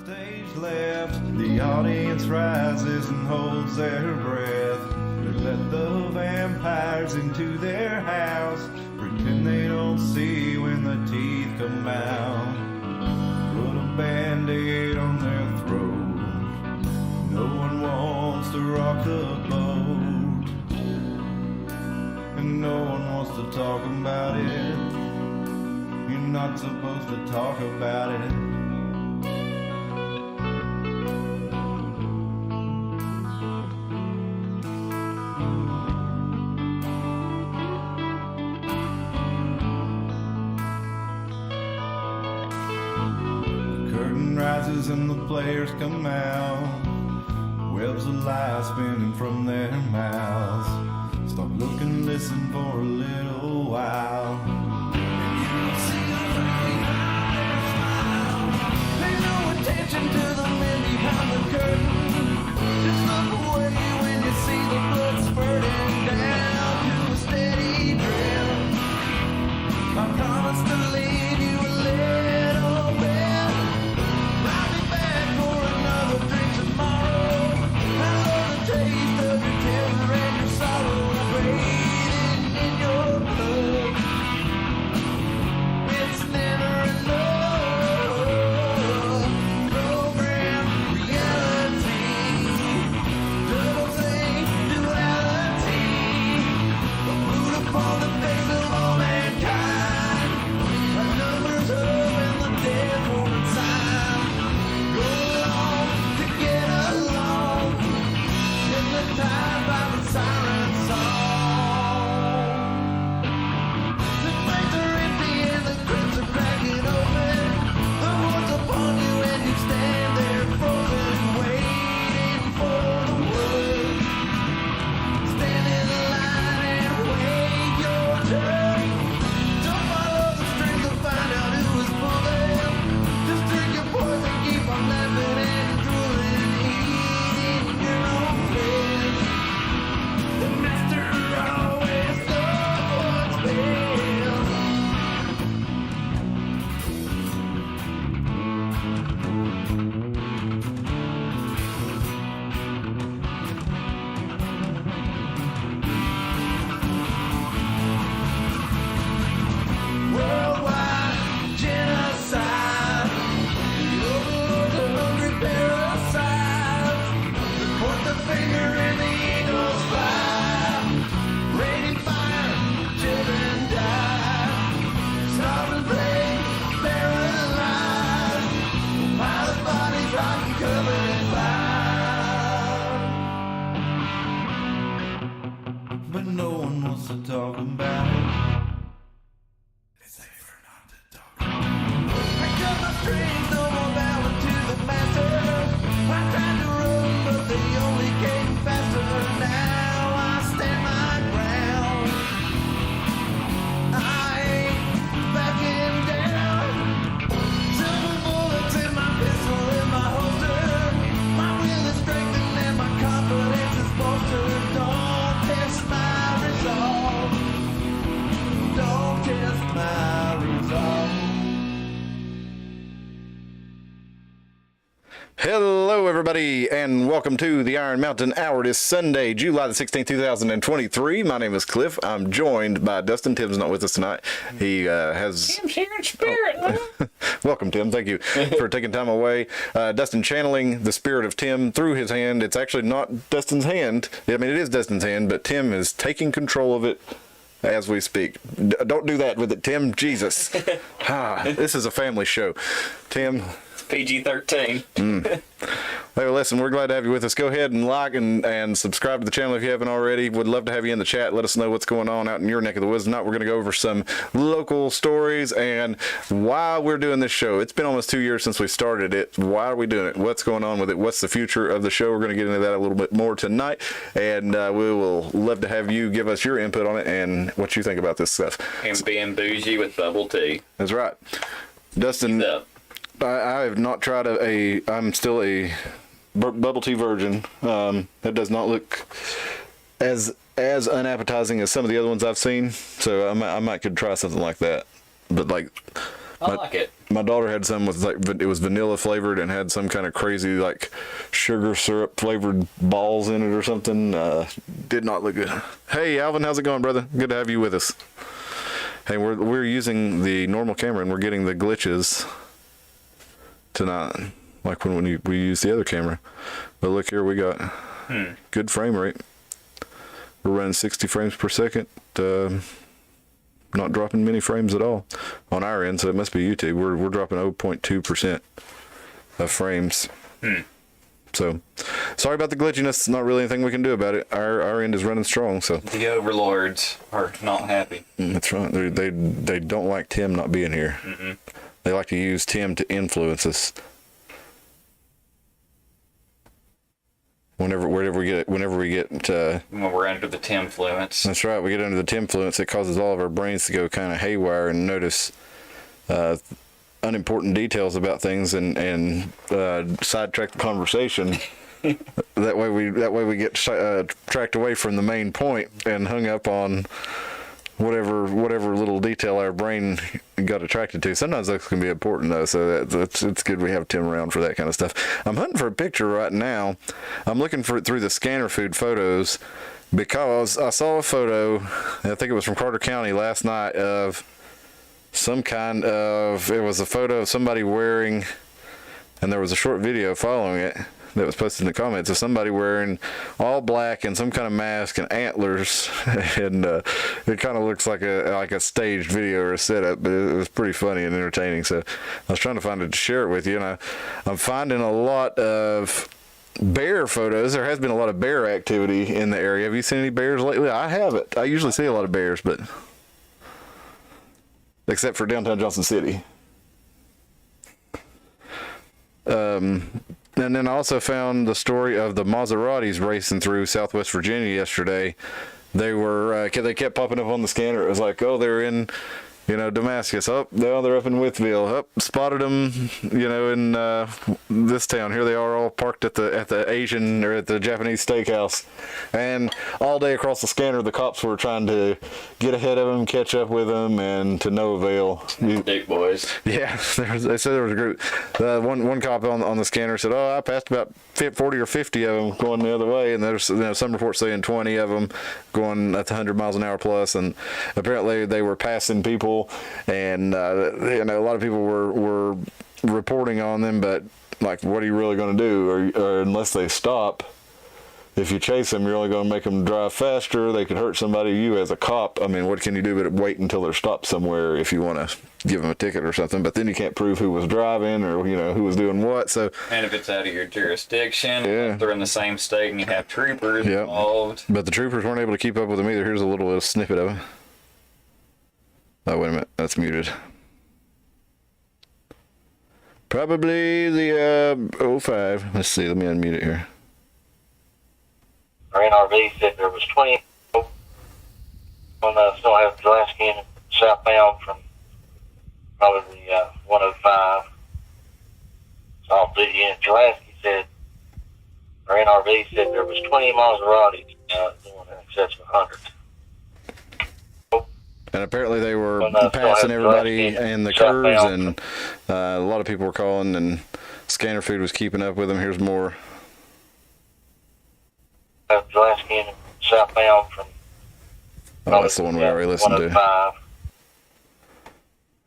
Stage left, the audience rises and holds their breath. They let the vampires into their house, pretend they don't see when the teeth come out. Put a band-aid on their throat. No one wants to rock the boat, and no one wants to talk about it. You're not supposed to talk about it. Rises and the players come out, webs of light spinning from their mouths. Stop looking, listen for a little while. And you'll see a very high smile. Pay no attention to the men behind the curtain. Just look away when you see the blood spurting down to a steady drip. I promise to leave you a little bit. Taste of your terror and your sorrow breathing in your blood. It's never enough. Program reality, double thing duality, a boot upon the face of all mankind. A numbers up and the dead won't inside. Go along to get along. Hypnotized by the siren song. The flames are empty and the crypts are cracking open. The hordes upon you and you stand there frozen, waiting for the word. Stand in the line and wait your turn. Don't follow the strings to find out who is pulling. Just drink your poison, keep on laughing and drooling, eating your own flesh. The master always knows what's best. Worldwide genocide. The overlords of hungry parasites. Point the finger and the eagles fly. Raining fire, children die. Starving plague, paralyzed. Pile of bodies rotten, covered in fire. But no one wants to talk about it. It's safer not to talk about it. I cut my strings, no more bowing to the masters. I tried to run, but they only came faster. Now I stand my ground. I ain't backing down. Silver bullets in my pistol in my holster. My will is strengthened and my confidence is bolstered. Don't test my resolve. Don't test my resolve. Hello, everybody, and welcome to the Iron Mountain Hour. It is Sunday, July the 16th, 2023. My name is Cliff. I'm joined by Dustin. Tim's not with us tonight. He has... Tim's here in spirit. Welcome, Tim. Thank you for taking time away. Dustin channeling the spirit of Tim through his hand. It's actually not Dustin's hand. I mean, it is Dustin's hand, but Tim is taking control of it as we speak. Don't do that with it, Tim. Jesus. This is a family show. Tim... PG-13. Hey, listen, we're glad to have you with us. Go ahead and like and subscribe to the channel if you haven't already. Would love to have you in the chat. Let us know what's going on out in your neck of the woods. Tonight, we're going to go over some local stories and why we're doing this show. It's been almost 2 years since we started it. Why are we doing it? What's going on with it? What's the future of the show? We're going to get into that a little bit more tonight, and we will love to have you give us your input on it and what you think about this stuff. And being bougie with bubble tea. That's right. Dustin, I have not tried I'm still a bubble tea virgin. It does not look as unappetizing as some of the other ones I've seen. So I might could try something like that. But like, I like it. My daughter had some with it was vanilla flavored and had some kind of crazy like sugar syrup flavored balls in it or something. Did not look good. Hey Alvin, how's it going, brother? Good to have you with us. Hey, we're using the normal camera and we're getting the glitches tonight, like when we use the other camera. But look here, we got good frame rate. We're running 60 frames per second. Not dropping many frames at all on our end, so it must be YouTube. We're dropping 0.2% of frames. So sorry about the glitchiness. Not really anything we can do about it. Our end is running strong. So The overlords are not happy. that's right. They don't like Tim not being here. They like to use Tim to influence us. Whenever we get When we're under the Timfluence. that's right, we get under the Timfluence, it causes all of our brains to go kind of haywire and notice unimportant details about things and sidetrack the conversation. that way we get tracked away from the main point and hung up on whatever little detail our brain got attracted to. Sometimes those can be important though, so it's good we have Tim around for that kind of stuff. I'm hunting for a picture right now. I'm looking for it through the scanner food photos because I saw a photo, I think it was from Carter County last night, of some kind of, it was a photo of somebody wearing, and there was a short video following it that was posted in the comments of somebody wearing all black and some kind of mask and antlers, and it kind of looks like a staged video or a setup, but it was pretty funny and entertaining. So I was trying to find it to share it with you, and I'm finding a lot of bear photos. There has been a lot of bear activity in the area. Have you seen any bears lately? I haven't. I usually see a lot of bears, but except for downtown Johnson City. And then I also found the story of the Maseratis racing through Southwest Virginia yesterday. They were they kept popping up on the scanner. It was like, oh, they're in, Damascus. Oh, no, they're up in Wytheville. Oh, spotted them, in this town. Here they are, all parked at the Asian or at the Japanese steakhouse. And all day across the scanner, the cops were trying to get ahead of them, catch up with them, and to no avail. Dick boys. Yeah, they said there was a group. One cop on the scanner said, "Oh, I passed about 40 or 50 of them going the other way," and there's some reports saying 20 of them going at 100 miles an hour plus, and apparently they were passing people, and a lot of people were reporting on them, but like, what are you really going to do? Or unless they stop. If you chase them, you're only going to make them drive faster. They could hurt somebody. You as a cop, I mean, what can you do but wait until they're stopped somewhere if you want to give them a ticket or something? But then you can't prove who was driving or, who was doing what. So, And if it's out of your jurisdiction, Yeah. if they're in the same state and you have troopers involved. But the troopers weren't able to keep up with them either. Here's a little snippet of it. Oh, wait a minute. That's muted. Probably the 05. Let's see. Let me unmute it here. Our NRV said there was 20 on still have Glaskin southbound from probably the 105. So all 3 units. Glasky said, our NRV said there was 20 Maseratis doing in excess of 100. And apparently they were Well, no, passing still have everybody Glaskin in the curves, southbound. and a lot of people were calling, and Scanner Food was keeping up with them. Here's more. Have Glaskin southbound from Oh, that's the one we already listened to. 105.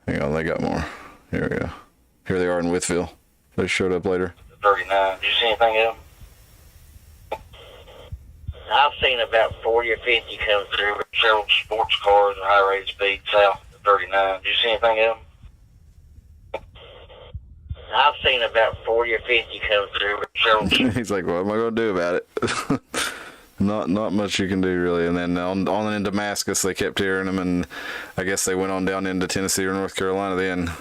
Hang on, they got more. Here we go. Here they are in Wytheville. They showed up later. 39. Did you see anything else? I've seen about 40 or 50 come through with several sports cars at high rate of speed south of 39. Did you see anything else? I've seen about 40 or 50 come through with several. He's like, what am I going to do about it? Not much you can do, really. And then on in Damascus, they kept hearing them, and I guess they went on down into Tennessee or North Carolina then.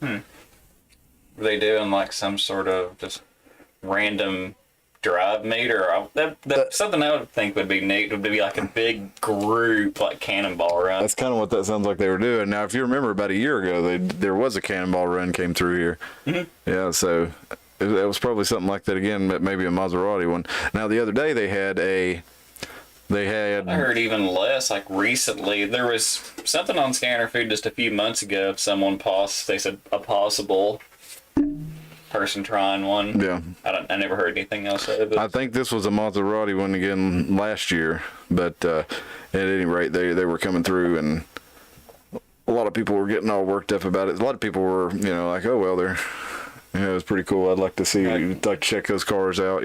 Were they doing like some sort of just random drive meet, or something I would think would be neat would be like a big group, like cannonball run. That's kind of what that sounds like they were doing. Now, if you remember, about a year ago, there was a cannonball run came through here. Mm-hmm. Yeah, so it was probably something like that again, but maybe a Maserati one. Now, the other day they had They had. I heard even less. Like recently, there was something on Scanner Food just a few months ago. Someone they said a possible person trying one. Yeah. I never heard anything else. But I think this was a Maserati one again last year, but at any rate, they were coming through, and a lot of people were getting all worked up about it. A lot of people were, like, oh well, they're, it was pretty cool. I'd like to see, like to check those cars out,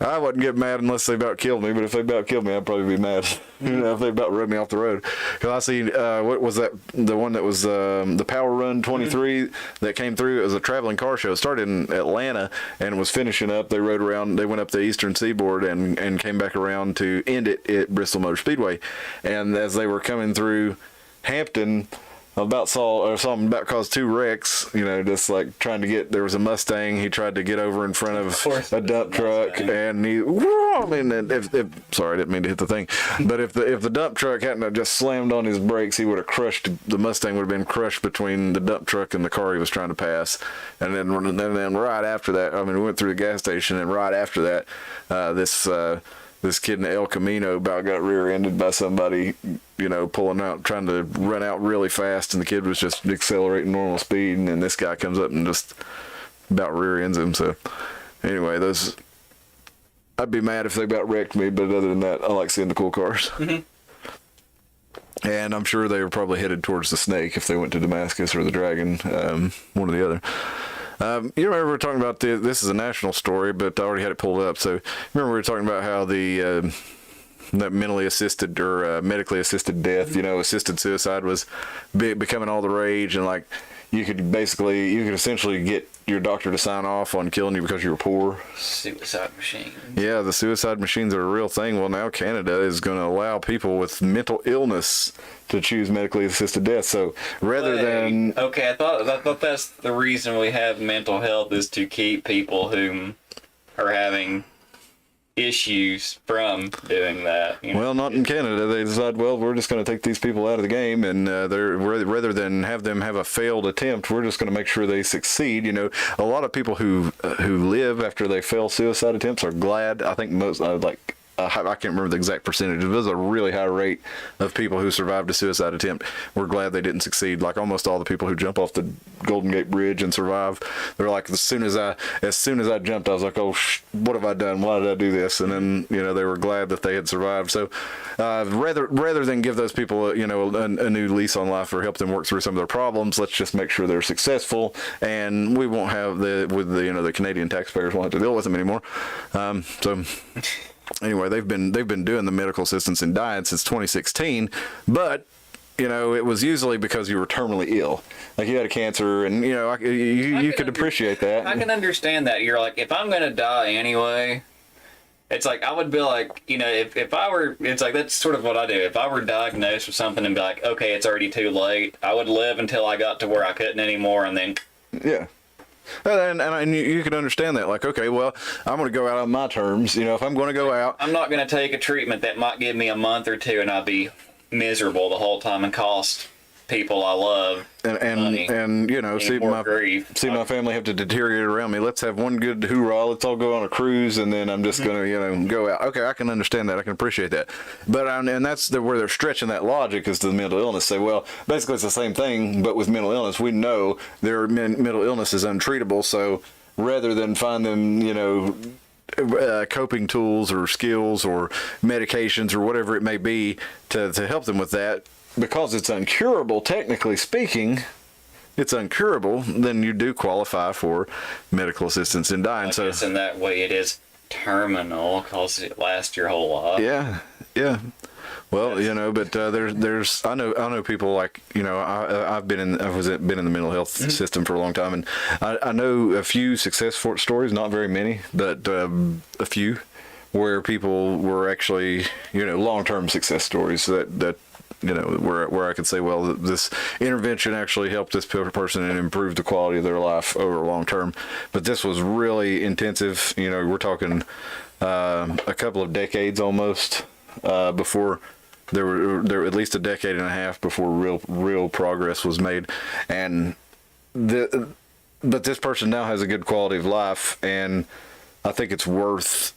I wouldn't get mad unless they about killed me, but if they about killed me, I'd probably be mad. If they about run me off the road. Because I see, what was that? The one that was the Power Run 23 that came through. It was a traveling car show. It started in Atlanta and was finishing up. They rode around. They went up the Eastern Seaboard and came back around to end it at Bristol Motor Speedway. And as they were coming through Hampton, saw him about cause 2 wrecks, just like trying to get, there was a Mustang, he tried to get over in front of a dump truck, and sorry, I didn't mean to hit the thing, but if the dump truck hadn't have just slammed on his brakes, he would have crushed, the Mustang would have been crushed between the dump truck and the car he was trying to pass. And then right after that, we went through the gas station, and right after that, this kid in El Camino about got rear-ended by somebody, pulling out, trying to run out really fast, and the kid was just accelerating normal speed, and then this guy comes up and just about rear-ends him. So anyway, I'd be mad if they about wrecked me, but other than that, I like seeing the cool cars. And I'm sure they were probably headed towards the Snake if they went to Damascus or the Dragon, one or the other. You remember we were talking about this is a national story, but I already had it pulled up. So remember we were talking about how that mentally assisted or medically assisted death, assisted suicide was becoming all the rage, and like you could essentially get your doctor to sign off on killing you because you were poor. Suicide machine. Yeah, the suicide machines are a real thing. Well, now Canada is going to allow people with mental illness to choose medically assisted death. So rather than I thought that's the reason we have mental health, is to keep people who are having issues from doing that. Well, not in Canada. They decide, well, we're just going to take these people out of the game, and rather than have them have a failed attempt, we're just going to make sure they succeed. A lot of people who live after they fail suicide attempts are glad. I think most I can't remember the exact percentage. It was a really high rate of people who survived a suicide attempt. We're glad they didn't succeed. Like almost all the people who jump off the Golden Gate Bridge and survive, they're like, as soon as I jumped, I was like, oh, what have I done? Why did I do this? And then they were glad that they had survived. So rather than give those people a new lease on life or help them work through some of their problems, let's just make sure they're successful, and we won't have the Canadian taxpayers won't have to deal with them anymore. Anyway, they've been doing the medical assistance in dying since 2016, but it was usually because you were terminally ill, like you had a cancer, and you could appreciate that. I can understand that. You're like, if I'm gonna die anyway, it's like I would be like, if I were, it's like that's sort of what I do. If I were diagnosed with something and be like, okay, it's already too late, I would live until I got to where I couldn't anymore, and then yeah. And you can understand that, like, okay, well, I'm going to go out on my terms. If I'm going to go out, I'm not going to take a treatment that might give me a month or two, and I'll be miserable the whole time and cost people I love money and see my family have to deteriorate around me. Let's have one good hoorah. Let's all go on a cruise, and then I'm just going to go out. Okay, I can understand that. I can appreciate that. But and that's where they're stretching that logic is to the mental illness. Say, well, basically it's the same thing, but with mental illness, we know their mental illness is untreatable. So rather than find them, coping tools or skills or medications or whatever it may be to help them with that, because it's uncurable, technically speaking, it's uncurable, then you do qualify for medical assistance in dying. I guess in that way it is terminal because it lasts your whole life. Yeah. Well, but there's I know people like I've been in the mental health system for a long time, and I know a few success stories, not very many, but a few where people were actually long-term success stories that where I could say, well, this intervention actually helped this person and improved the quality of their life over long term. But this was really intensive. We're talking a couple of decades almost before there were at least a decade and a half before real progress was made. And but this person now has a good quality of life, and I think it's worth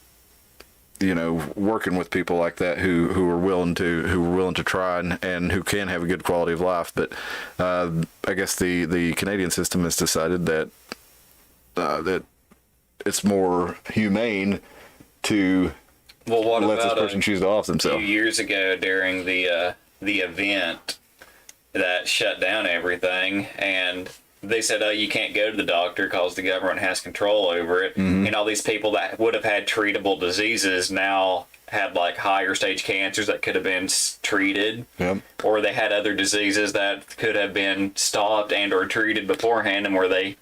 working with people like that who are willing to try and who can have a good quality of life. But I guess the Canadian system has decided that that it's more humane to what let this about person choose to off a few themselves. years ago during the event that shut down everything, and they said, oh, you can't go to the doctor because the government has control over it. And all these people that would have had treatable diseases now had like higher stage cancers that could have been treated. Yep. Or they had other diseases that could have been stopped and or treated beforehand, and where they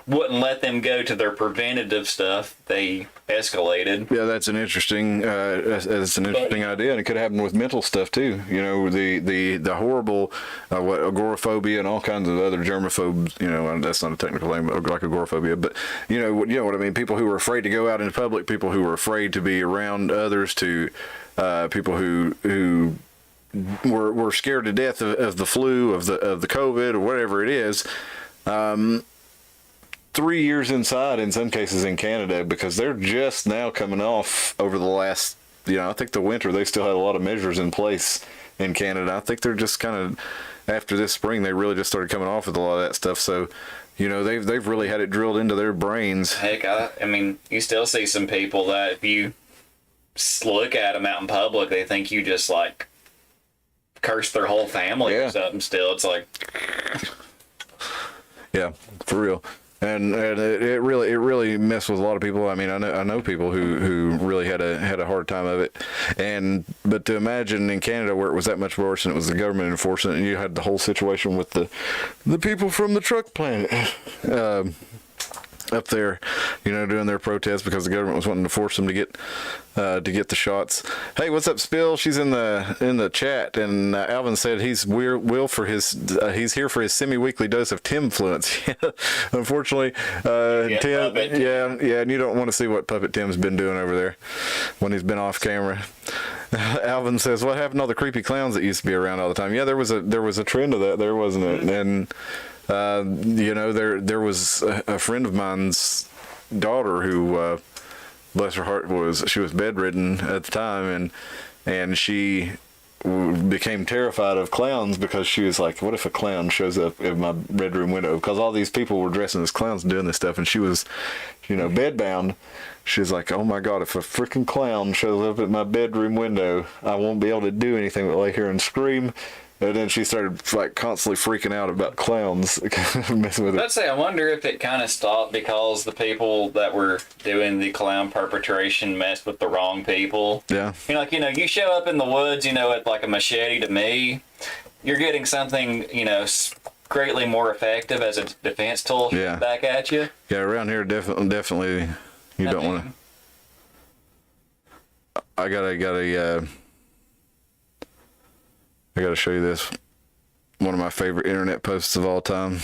wouldn't let them go to their preventative stuff, they escalated. Yeah, that's an interesting idea, and it could happen with mental stuff too. The horrible what agoraphobia and all kinds of other germaphobes. That's not a technical name, but like agoraphobia. But you know what I mean. People who are afraid to go out in public, people who are afraid to be around others, to people who were scared to death of the flu, of the COVID, or whatever it is. 3 years inside in some cases in Canada, because they're just now coming off over the last, I think the winter, they still had a lot of measures in place in Canada. I think they're just kind of, after this spring, they really just started coming off with a lot of that stuff. So, they've really had it drilled into their brains. Heck, I mean, you still see some people that if you look at them out in public, they think you just like curse their whole family or something. Still, it's like, yeah, for real. And it really messed with a lot of people. I mean, I know people who really had a hard time of it, but to imagine in Canada where it was that much worse and it was the government enforcing it, and you had the whole situation with the people from the truck plant up there, doing their protest because the government was wanting to force them to get the shots. Hey, what's up, Spill? She's in the chat, and Alvin said he's he's here for his semi-weekly dose of Timfluence. Unfortunately, Tim, and you don't want to see what Puppet Tim's been doing over there when he's been off camera. Alvin says, "What happened to all the creepy clowns that used to be around all the time?" Yeah, there was a trend of that there, wasn't it? And there was a friend of mine's daughter who, bless her heart, she was bedridden at the time, and she became terrified of clowns because she was like, what if a clown shows up in my bedroom window? Because all these people were dressing as clowns and doing this stuff, and she was, bedbound. She's like, oh my God, if a freaking clown shows up at my bedroom window, I won't be able to do anything but lay here and scream. And then she started like constantly freaking out about clowns, messing with it. Let's say, I wonder if it kind of stopped because the people that were doing the clown perpetration messed with the wrong people. Yeah. You show up in the woods, with like a machete to me, you're getting something, greatly more effective as a defense tool back at you. Yeah, around here, definitely, you don't want to. I gotta show you this. One of my favorite internet posts of all time.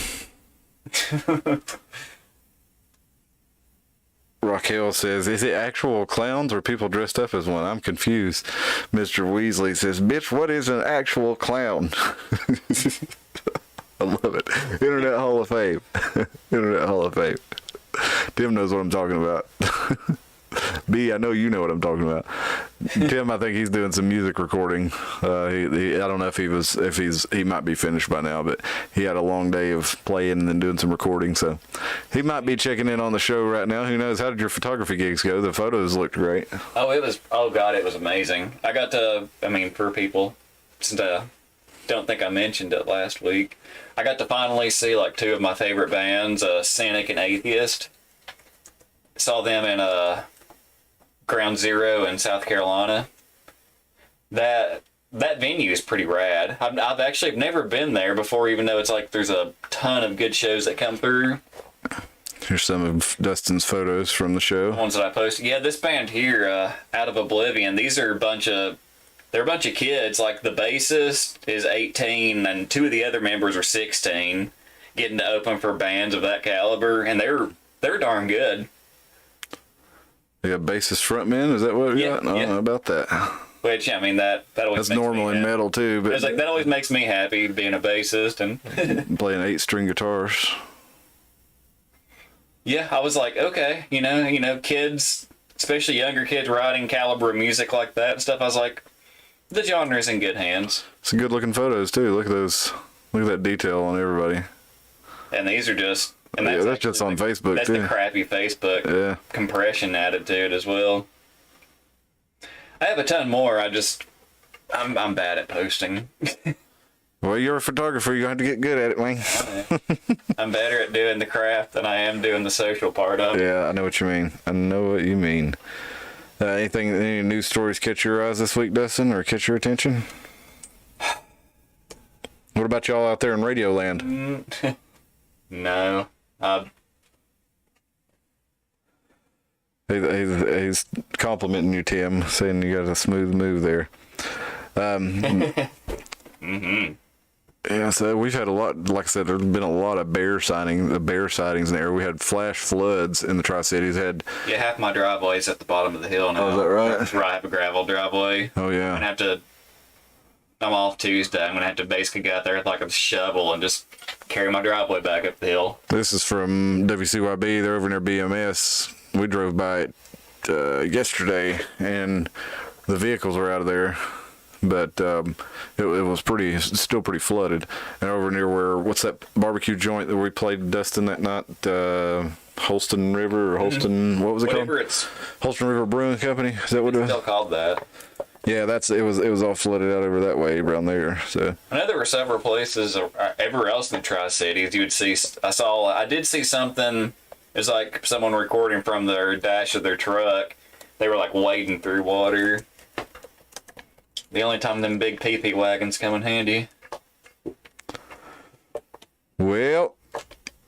Raquel says, is it actual clowns or people dressed up as one? I'm confused. Mr. Weasley says, bitch, what is an actual clown? I love it. Internet Hall of Fame. Internet Hall of Fame. Tim knows what I'm talking about. B, I know you know what I'm talking about. Tim, I think he's doing some music recording. I don't know if he might be finished by now, but he had a long day of playing and then doing some recording, so he might be checking in on the show right now. Who knows? How did your photography gigs go? The photos looked great. Oh God, it was amazing. I got to, for people, since I don't think I mentioned it last week, I got to finally see like two of my favorite bands, Cynic and Atheist. Saw them in Ground Zero in South Carolina. That venue is pretty rad. I've actually never been there before, even though it's like there's a ton of good shows that come through. Here's some of Dustin's photos from the show. The ones that I posted. Yeah, this band here, Out of Oblivion, these are a bunch of kids. Like the bassist is 18 and two of the other members are 16, getting to open for bands of that caliber, and they're darn good. They got bassist frontman. Is that what we got? I don't know about that. Which, that always that's makes normal me in happy. Metal too. But it's like that always makes me happy being a bassist and playing 8-string guitars. Yeah, I was like, okay, kids especially younger kids writing caliber of music like that and stuff, I was like, the genre is in good hands. Some good looking photos too. Look at those. Look at that detail on everybody. And these are just... And Yeah, that's just on Facebook, that's too. the crappy Facebook compression added to it as well. I have a ton more. I'm bad at posting. Well, you're a photographer. You're going to have to get good at it, man. I'm better at doing the craft than I am doing the social part of it. Yeah, I know what you mean. I know what you mean. Any news stories catch your eyes this week, Dustin, or catch your attention? What about y'all out there in Radio Land? No. He's complimenting you, Tim, saying you got a smooth move there. Yeah, so we've had a lot, like I said, there's been a lot of bear sightings in the area. We had flash floods in the Tri-Cities. Yeah, half my driveway's at the bottom of the hill now. Oh, is that right? Where I have a gravel driveway. Oh, yeah. I'm off Tuesday. I'm going to have to basically go out there with like a shovel and just carry my driveway back up the hill. This is from WCYB. They're over near BMS. We drove by it yesterday, and the vehicles were out of there. But it was still pretty flooded. And over near what's that barbecue joint that we played Dustin that night? Holston River or Holston, what was it Whatever called? it's Holston River Brewing Company. Is that what it was? still called that. Yeah, it was all flooded out over that way around there. So I know there were several places everywhere else in the Tri-Cities you would see. I did see something. It was like someone recording from their dash of their truck. They were like wading through water. The only time them big pee-pee wagons come in handy. well,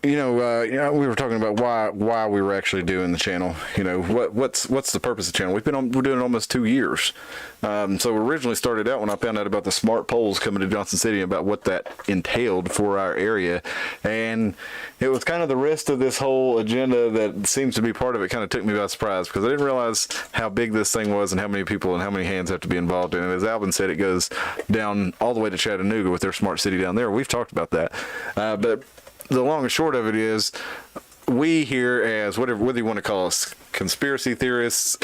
we were talking about why we were actually doing the channel. What's the purpose of the channel? We're doing it almost 2 years. So we originally started out when I found out about the smart poles coming to Johnson City and about what that entailed for our area, and it was kind of the rest of this whole agenda that seems to be part of it. Kind of took me by surprise because I didn't realize how big this thing was and how many people and how many hands have to be involved in it. As Alvin said, it goes down all the way to Chattanooga with their smart city down there. We've talked about that, but the long and short of it is, we here as whether you want to call us conspiracy theorists,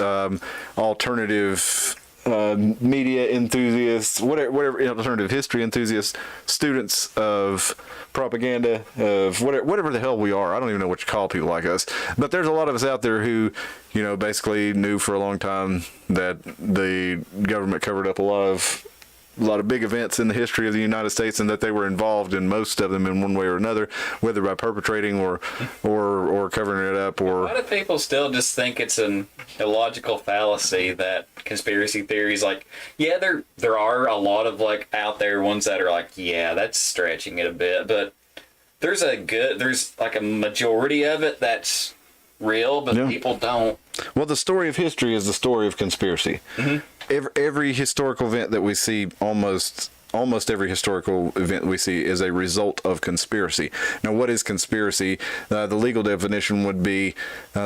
alternative media enthusiasts, whatever alternative history enthusiasts, students of propaganda, of whatever the hell we are. I don't even know what you call people like us. But there's a lot of us out there who, basically knew for a long time that the government covered up a lot of big events in the history of the United States, and that they were involved in most of them in one way or another, whether by perpetrating or covering it up. Or why do people still just think it's an illogical fallacy that conspiracy theories, like, yeah, there are a lot of like out there ones that are like, yeah, that's stretching it a bit, but there's like a majority of it that's real, but people don't. Well, the story of history is the story of conspiracy. Mm-hmm. Every historical event that we see, almost every historical event we see, is a result of conspiracy. Now, what is conspiracy? The legal definition would be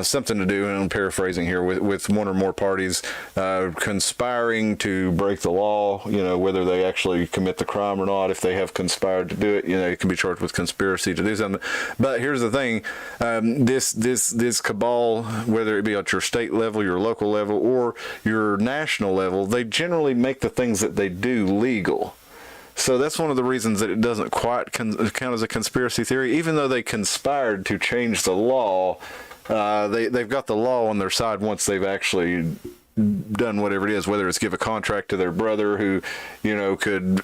something to do, and I'm paraphrasing here, with one or more parties conspiring to break the law, whether they actually commit the crime or not. If they have conspired to do it, it can be charged with conspiracy to do something. But here's the thing, this cabal, whether it be at your state level, your local level, or your national level, they generally make the things that they do legal. So that's one of the reasons that it doesn't quite count as a conspiracy theory. Even though they conspired to change the law, they've got the law on their side once they've actually done whatever it is, whether it's give a contract to their brother who, could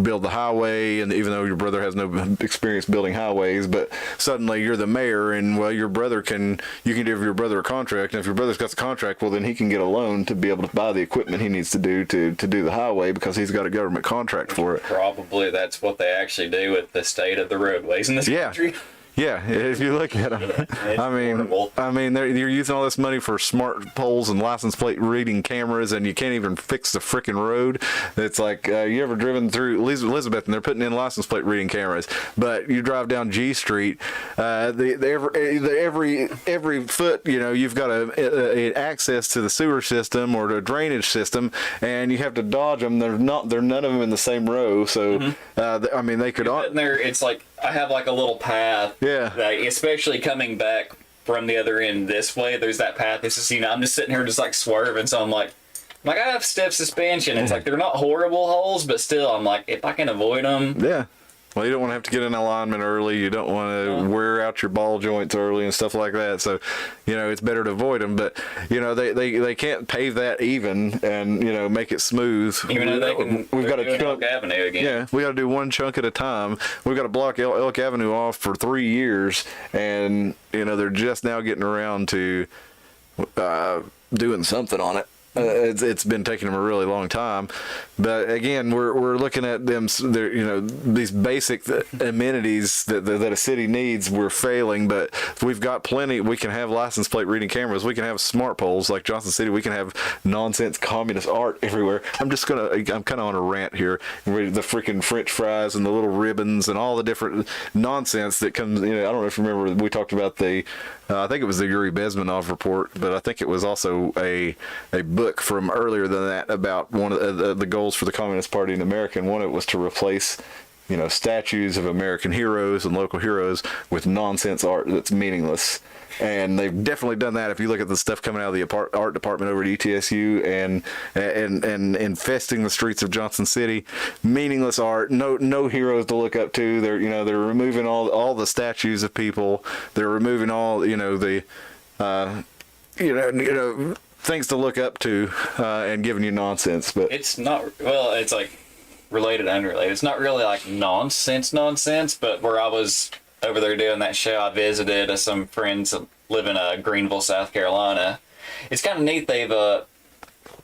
build the highway, and even though your brother has no experience building highways, but suddenly you're the mayor, and you can give your brother a contract, and if your brother's got the contract, well, then he can get a loan to be able to buy the equipment he needs to do to do the highway, because he's got a government contract for it. Probably that's what they actually do with the state of the roadways in this country. Yeah, if you look at them, I mean, you're using all this money for smart poles and license plate reading cameras, and you can't even fix the frickin' road. It's like, you ever driven through Elizabeth, and they're putting in license plate reading cameras, but you drive down G Street, every foot, you've got a access to the sewer system or the drainage system, and you have to dodge them. They're none of them in the same row. So, they could. There, it's like I have like a little path. Yeah. Especially coming back from the other end this way, there's that path. It's just, I'm just sitting here just like swerving. So I'm like I have stiff suspension. It's like they're not horrible holes, but still, I'm like, if I can avoid them. Yeah. Well, you don't want to have to get in alignment early. You don't want to wear out your ball joints early and stuff like that. So, it's better to avoid them. But, they can't pave that even and, make it smooth. Even though we've got a chunk. Elk Avenue again. Yeah, we got to do one chunk at a time. We've got to block Elk Avenue off for 3 years. And, they're just now getting around to doing something on it. It's been taking them a really long time, but again, we're looking at them. These basic amenities that a city needs. We're failing, but we've got plenty. We can have license plate reading cameras. We can have smart poles like Johnson City. We can have nonsense communist art everywhere. I'm kind of on a rant here. The freaking French fries and the little ribbons and all the different nonsense that comes. I don't know if you remember we talked about I think it was the Yuri Bezmenov report, but I think it was also a book from earlier than that about one of the goals for the Communist Party in America. And one of it was to replace, statues of American heroes and local heroes with nonsense art that's meaningless. And they've definitely done that. If you look at the stuff coming out of the art department over at ETSU and infesting the streets of Johnson City, meaningless art, no heroes to look up to. They're removing all the statues of people. They're removing all things to look up to and giving you nonsense. But it's not, it's like related, unrelated. It's not really like nonsense, but where I was over there doing that show, I visited some friends that live in Greenville, South Carolina. It's kind of neat. They've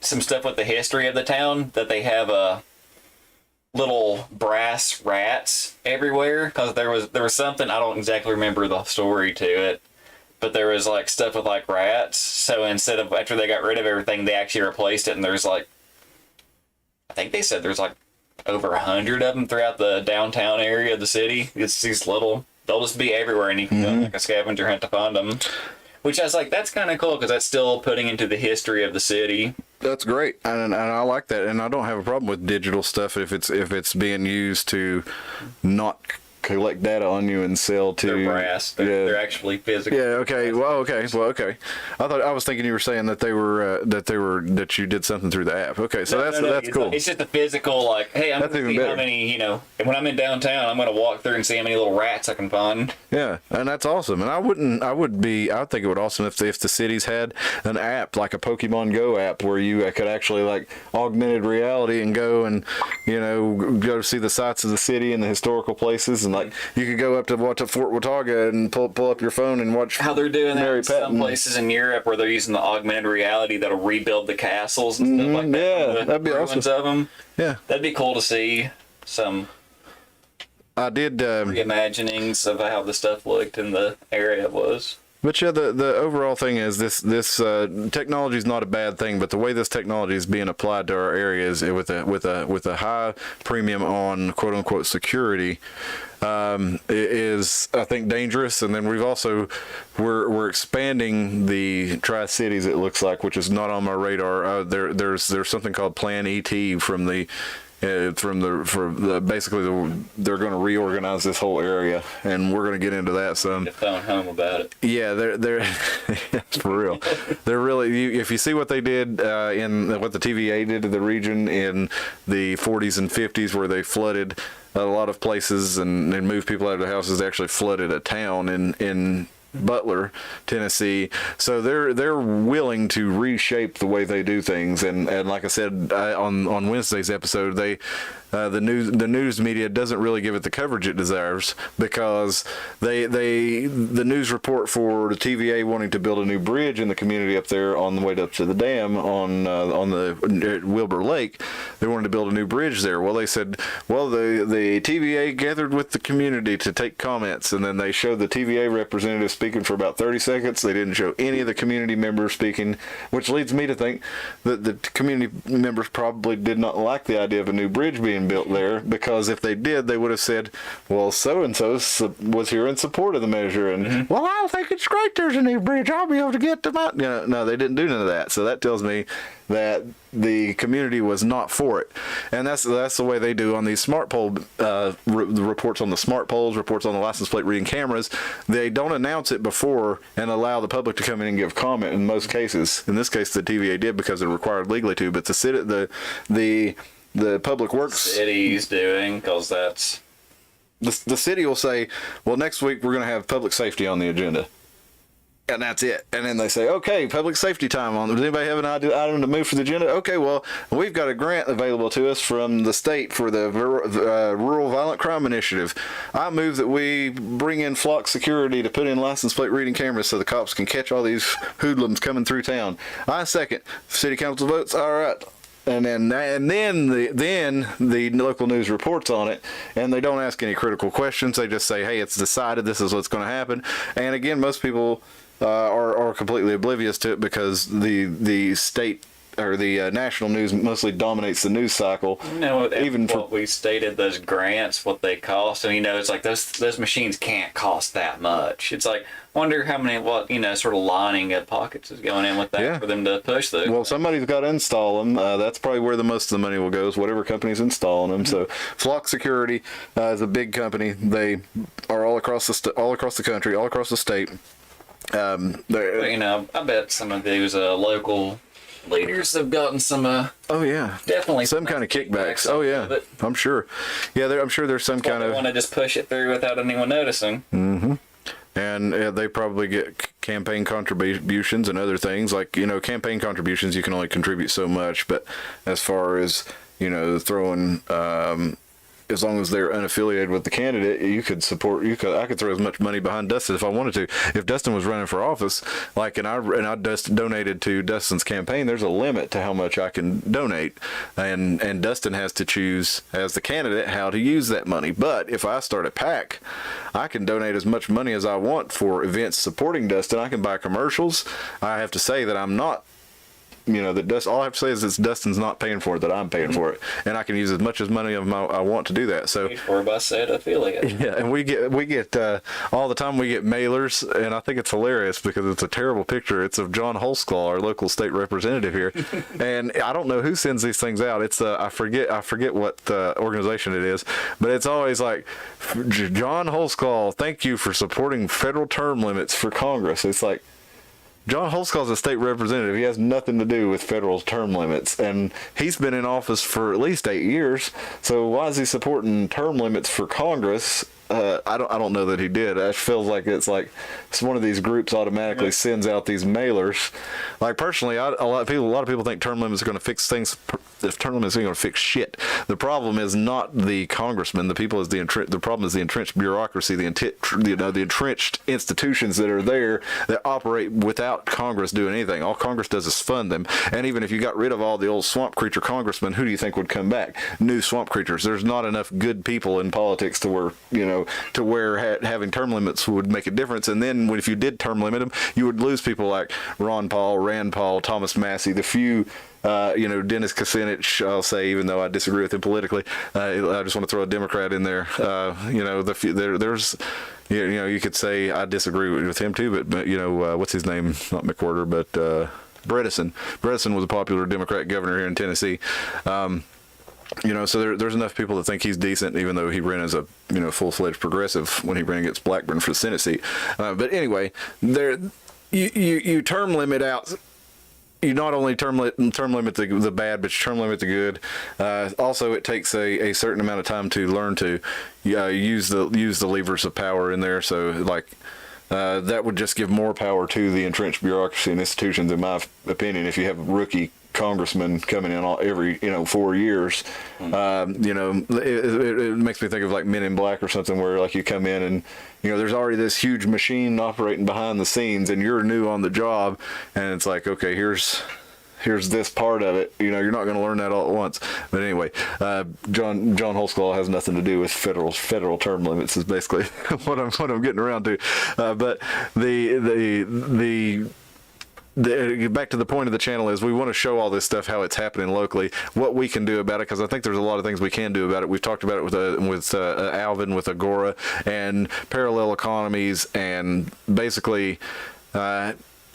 some stuff with the history of the town, that they have little brass rats everywhere, because there was something, I don't exactly remember the story to it, but there was like stuff with like rats. So instead of, after they got rid of everything, they actually replaced it, and there's like, I think they said there's like over 100 of them throughout the downtown area of the city. It's these little, they'll just be everywhere, and you can go like a scavenger hunt to find them. Which I was like, that's kind of cool, because that's still putting into the history of the city. That's great, and I like that, and I don't have a problem with digital stuff if it's being used to not collect data on you and sell to. They're brass. They're actually physical. Yeah. Okay. Well. Okay. I was thinking you were saying that you did something through the app. Okay. So that's cool. It's just a physical, like, hey, I'm going to see how many, when I'm in downtown, I'm going to walk through and see how many little rats I can find. Yeah, and that's awesome. And I think it would awesome if the cities had an app like a Pokemon Go app where you could actually like augmented reality and go and go to see the sights of the city and the historical places, and like you could go up to Fort Watauga and pull up your phone and watch how they're doing Mary that in some places in Europe where they're using the augmented reality that'll rebuild the castles and stuff like that. Yeah, that'd be awesome. Of them. Yeah, that'd be cool to see some. I did reimaginings of how the stuff looked in the area it was. But yeah, the overall thing is this technology is not a bad thing, but the way this technology is being applied to our areas with a high premium on quote unquote security is, I think, dangerous. And then we're expanding the Tri-Cities, it looks like, which is not on my radar. There's something called Plan ET from the basically they're going to reorganize this whole area, and we're going to get into that some. Phone home about it. Yeah, they're for real. They're really, if you see what they did in what the TVA did to the region in the 40s and 50s, where they flooded a lot of places and moved people out of their houses, they actually flooded a town in Butler, Tennessee. So they're willing to reshape the way they do things, and like I said on Wednesday's episode, the news media doesn't really give it the coverage it deserves, because the news report for the TVA wanting to build a new bridge in the community up there on the way up to the dam on the Wilbur Lake. They wanted to build a new bridge there. Well, they said, the TVA gathered with the community to take comments, and then they showed the TVA representative speaking for about 30 seconds. They didn't show any of the community members speaking, which leads me to think that the community members probably did not like the idea of a new bridge being built there, because if they did, they would have said, well, so-and-so was here in support of the measure, and well, I think it's great there's a new bridge, I'll be able to get to my, no, they didn't do none of that. So that tells me that the community was not for it. And that's the way they do on these smart pole reports on the smart poles, reports on the license plate reading cameras. They don't announce it before and allow the public to come in and give comment in most cases. In this case, the TVA did because it required legally to, but the public works City's doing, because that's... the city will say, well, next week we're going to have public safety on the agenda. And that's it. And then they say, okay, public safety time on. Does anybody have an item to move for the agenda? Okay, well, we've got a grant available to us from the state for the Rural Violent Crime Initiative. I move that we bring in flock security to put in license plate reading cameras so the cops can catch all these hoodlums coming through town. I second. City council votes. All right. And then the local news reports on it, and they don't ask any critical questions. They just say, hey, it's decided, this is what's going to happen. And again, most people are completely oblivious to it because the state or the national news mostly dominates the news cycle. You know, even what we stated, those grants, what they cost, and it's like those machines can't cost that much. It's like, wonder how many, sort of lining of pockets is going in with that for them to push those. Well, somebody's got to install them. That's probably where the most of the money will go, is whatever company's installing them. So Flock Security is a big company. They are all across the country, all across the state. But, I bet some of those local leaders have gotten some definitely some kind of kickbacks. Oh yeah, I'm sure. Yeah, I'm sure there's some kind of, want to just push it through without anyone noticing. And they probably get campaign contributions and other things. Like, campaign contributions, you can only contribute so much, but as far as throwing as long as they're unaffiliated with the candidate, I could throw as much money behind Dustin if I wanted to. If Dustin was running for office, and I just donated to Dustin's campaign, there's a limit to how much I can donate, and Dustin has to choose as the candidate how to use that money. But if I start a PAC, I can donate as much money as I want for events supporting Dustin. I can buy commercials. I have to say that I'm not, that all I have to say is that Dustin's not paying for it, that I'm paying for it, and I can use as much as money I want to do that. So or by said affiliate. Yeah, and we get all the time we get mailers, and I think it's hilarious because it's a terrible picture. It's of John Holsclaw, our local state representative here, and I don't know who sends these things out. It's I forget what organization it is, but it's always like, John Holsclaw, thank you for supporting federal term limits for Congress. It's like, John Holsclaw's a state representative. He has nothing to do with federal term limits, and he's been in office for at least 8 years. So why is he supporting term limits for Congress? I don't know that he did. It feels like it's one of these groups automatically sends out these mailers. Like, personally, a lot of people think term limits are going to fix things. If term limits ain't going to fix shit. The problem is not the congressman. The problem is the entrenched bureaucracy, the entrenched institutions that are there that operate without Congress doing anything. All Congress does is fund them. And even if you got rid of all the old swamp creature congressmen, who do you think would come back? New swamp creatures. There's not enough good people in politics to where having term limits would make a difference. And then if you did term limit them, you would lose people like Ron Paul, Rand Paul, Thomas Massey, the few. Dennis Kucinich, I'll say, even though I disagree with him politically, I just want to throw a Democrat in there. There's, you could say I disagree with him too, but what's his name? Not McWhorter, but Bredesen. Bredesen was a popular Democrat governor here in Tennessee. So there's enough people that think he's decent, even though he ran as a full-fledged progressive when he ran against Blackburn for the Senate seat. But anyway, you term limit out. You not only term limit the bad, but you term limit the good. Also, it takes a certain amount of time to learn to use the levers of power in there. So, that would just give more power to the entrenched bureaucracy and institutions, in my opinion. If you have rookie congressmen coming in every 4 years, it makes me think of like Men in Black or something, where like you come in and there's already this huge machine operating behind the scenes, and you're new on the job, and it's like, okay, here's this part of it. You're not going to learn that all at once. But anyway, John Holsclaw has nothing to do with federal term limits, is basically what I'm getting around to. But the back to the point of the channel is we want to show all this stuff, how it's happening locally, what we can do about it, because I think there's a lot of things we can do about it. We've talked about it with Alvin, with Agora, and parallel economies, and basically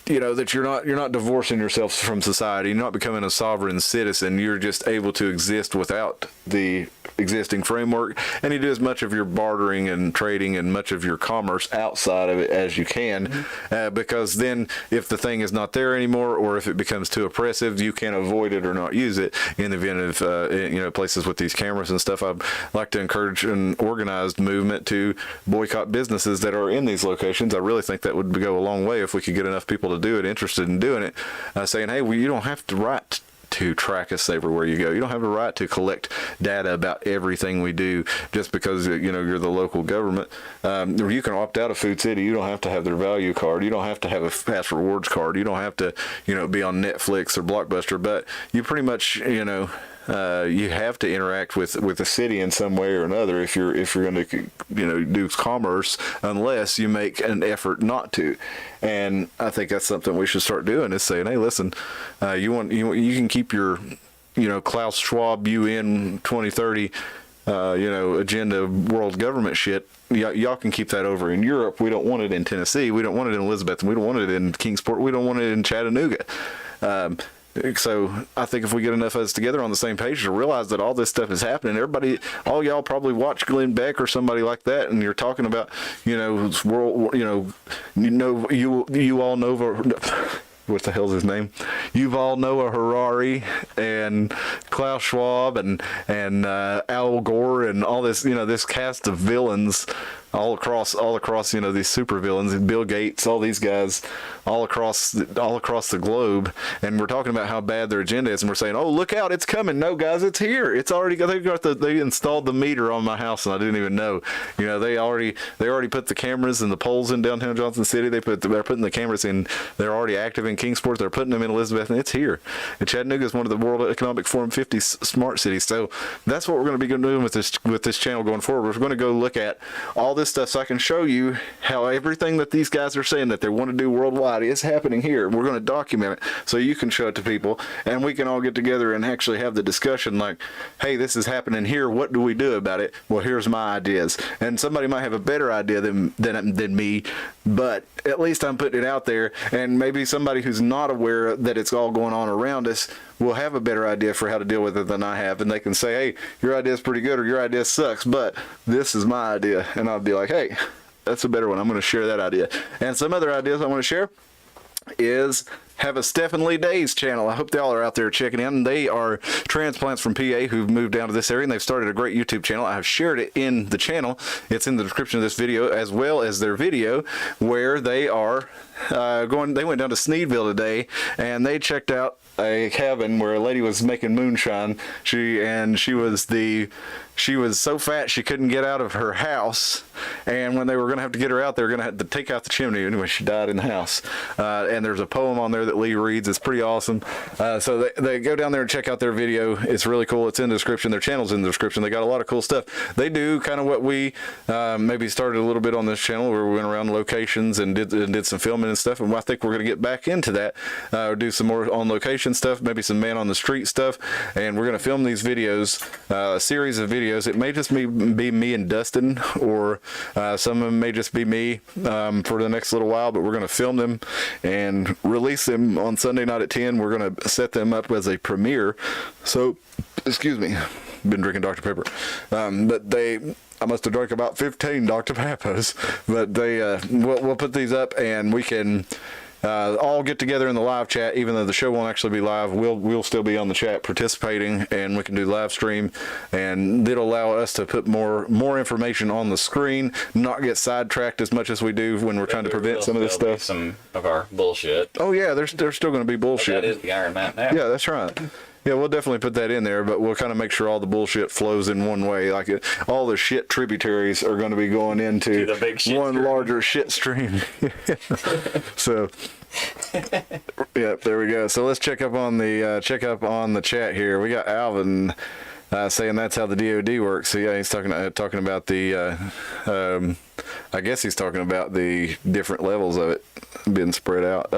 that you're not divorcing yourself from society. You're not becoming a sovereign citizen. You're just able to exist without the existing framework, and you do as much of your bartering and trading and much of your commerce outside of it as you can, because then if the thing is not there anymore, or if it becomes too oppressive, you can avoid it or not use it. In the event of places with these cameras and stuff, I'd like to encourage an organized movement to boycott businesses that are in these locations. I really think that would go a long way if we could get enough people to do it, interested in doing it, saying, hey, well, you don't have the right to track us everywhere you go. You don't have a right to collect data about everything we do just because you're the local government. You can opt out of Food City. You don't have to have their value card. You don't have to have a fast rewards card. You don't have to be on Netflix or Blockbuster. But you pretty much you have to interact with the city in some way or another if you're going to do commerce, unless you make an effort not to. And I think that's something we should start doing, is saying, hey, listen, you can keep your Klaus Schwab UN 2030 agenda world government shit. Y'all can keep that over in Europe. We don't want it in Tennessee. We don't want it in Elizabeth. We don't want it in Kingsport. We don't want it in Chattanooga. So I think if we get enough of us together on the same page to realize that all this stuff is happening, all y'all probably watch Glenn Beck or somebody like that, and you're talking about, world, you all know, what the hell's his name? Yuval Noah Harari and Klaus Schwab and Al Gore and all this, this cast of villains all across, these super villains, and Bill Gates, all these guys all across the globe, and we're talking about how bad their agenda is, and we're saying, oh, look out, it's coming. No, guys, it's here. It's already they installed the meter on my house, and I didn't even know. They already put the cameras and the poles in downtown Johnson City. They're putting the cameras in. They're already active in Kingsport. They're putting them in Elizabeth, and it's here. And Chattanooga is one of the World Economic Forum 50 smart cities. So that's what we're going to be doing with this channel going forward. We're going to go look at all this stuff so I can show you how everything that these guys are saying that they want to do worldwide is happening here. We're going to document it so you can show it to people, and we can all get together and actually have the discussion like, hey, this is happening here. What do we do about it? Well, here's my ideas. And somebody might have a better idea than me, but at least I'm putting it out there, and maybe somebody who's not aware that it's all going on around us will have a better idea for how to deal with it than I have, and they can say, hey, your idea is pretty good, or your idea sucks, but this is my idea. And I'll be like, hey, that's a better one. I'm going to share that idea. And some other ideas I want to share is have a Stephen Lee Days channel. I hope y'all are out there checking in. They are transplants from PA who've moved down to this area, and they've started a great YouTube channel. I have shared it in the channel. It's in the description of this video, as well as their video where they are they went down to Sneedville today, and they checked out a cabin where a lady was making moonshine. She was so fat she couldn't get out of her house, and when they were going to have to get her out, they were going to have to take out the chimney. Anyway, she died in the house. And there's a poem on there that Lee reads. It's pretty awesome. So they go down there and check out their video. It's really cool. It's in the description. Their channel's in the description. They got a lot of cool stuff. They do kind of what we maybe started a little bit on this channel, where we went around locations and did some filming and stuff. And I think we're going to get back into that, do some more on location stuff, maybe some man on the street stuff. And we're going to film these videos, a series of videos. It may just be me and Dustin, or some of them may just be me for the next little while, but we're going to film them and release them on Sunday night at 10. We're going to set them up as a premiere. So, excuse me, been drinking Dr. Pepper. I must have drank about 15 Dr. Peppers, but we'll put these up, and we can all get together in the live chat. Even though the show won't actually be live, we'll still be on the chat participating, and we can do live stream, and it'll allow us to put more information on the screen, not get sidetracked as much as we do when we're trying to prevent some of this stuff. Some of our bullshit. Oh yeah, there's still going to be bullshit. That is the Iron Man now. Yeah, that's right. Yeah, we'll definitely put that in there, but we'll kind of make sure all the bullshit flows in one way. All the shit tributaries are going to be going into the big shit one stream. Larger shit stream. So, yeah, there we go. So let's check up on the chat here. We got Alvin. saying that's how the DoD works. So yeah, he's talking about the. I guess he's talking about the different levels of it being spread out.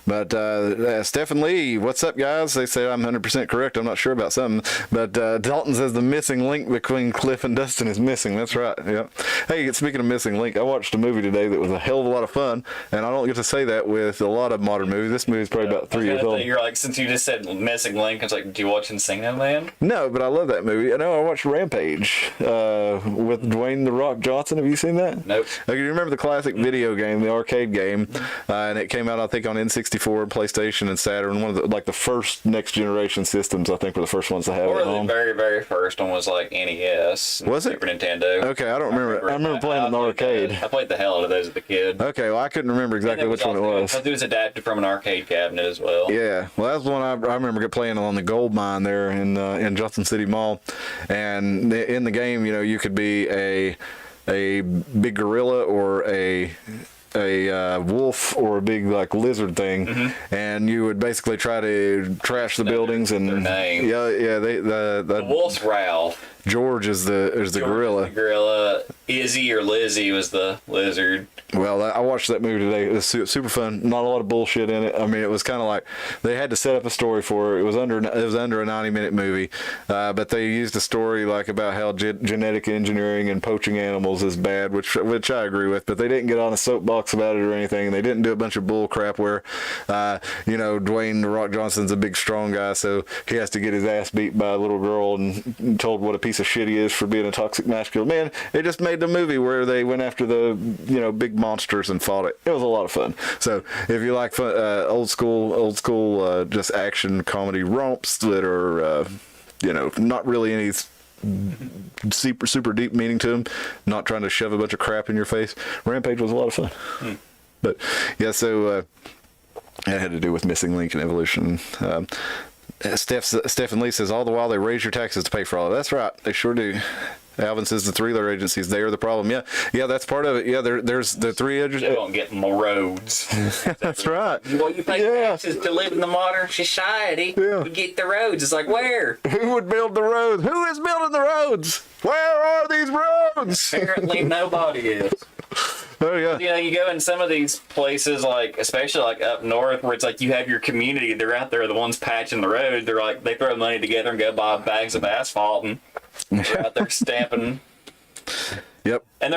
But Stephen Lee, what's up, guys? They say I'm 100% correct. I'm not sure about something, but Dalton says the missing link between Cliff and Dustin is missing. That's right. Yeah. Hey, speaking of missing link, I watched a movie today that was a hell of a lot of fun, and I don't get to say that with a lot of modern movies. This movie's probably about 3 years old. You're like, since you just said missing link, it's like, do you watch Encino Man? No, but I love that movie. I know I watched Rampage with Dwayne "The Rock" Johnson. Have you seen that? Nope. Okay, you remember the classic video game, the arcade game, and it came out, I think, on N64 and PlayStation and Saturn. One of the first next generation systems, I think, were the first ones to have it at home. The very, very first one was like NES. Was it? Super Nintendo. Okay, I don't remember. I remember playing it in the arcade. I played the hell out of those as a kid. Okay, well, I couldn't remember exactly which one it was. It was adapted from an arcade cabinet as well. Yeah, well, that was one I remember playing on the gold mine there in Johnson City Mall, and in the game, you could be a big gorilla or a wolf or a big lizard thing, and you would basically try to trash the buildings and their name. the wolf's Ralph. George is the gorilla. The gorilla. Izzy or Lizzie was the lizard. Well, I watched that movie today. It was super fun. Not a lot of bullshit in it. I mean, it was kind of like they had to set up a story for it. It was under a 90-minute movie, but they used a story about how genetic engineering and poaching animals is bad, which I agree with. But they didn't get on a soapbox about it or anything. They didn't do a bunch of bull crap where, Dwayne "The Rock" Johnson's a big strong guy, so he has to get his ass beat by a little girl and told what a piece of shit he is for being a toxic masculine man. It just made the movie where they went after the big monsters and fought it. It was a lot of fun. So if you like fun, old school just action comedy romps that are not really any super deep meaning to them, not trying to shove a bunch of crap in your face, Rampage was a lot of fun. But yeah, so it had to do with missing link and evolution. Stephen Lee says, all the while they raise your taxes to pay for all of it. That's right, they sure do. Alvin says the three-letter agencies, they are the problem. Yeah, that's part of it. Yeah, there's the three agencies. They don't get more roads. That's right. Well, you pay taxes to live in the modern society. Yeah. You get the roads. It's like, where? Who would build the roads? Who is building the roads? Where are these roads? Apparently nobody is. Oh, yeah. You go in some of these places, especially up north, where it's like you have your community. They're out there, the ones patching the road. They're like, they throw money together and go buy bags of asphalt, and they're out there stamping. Yep. And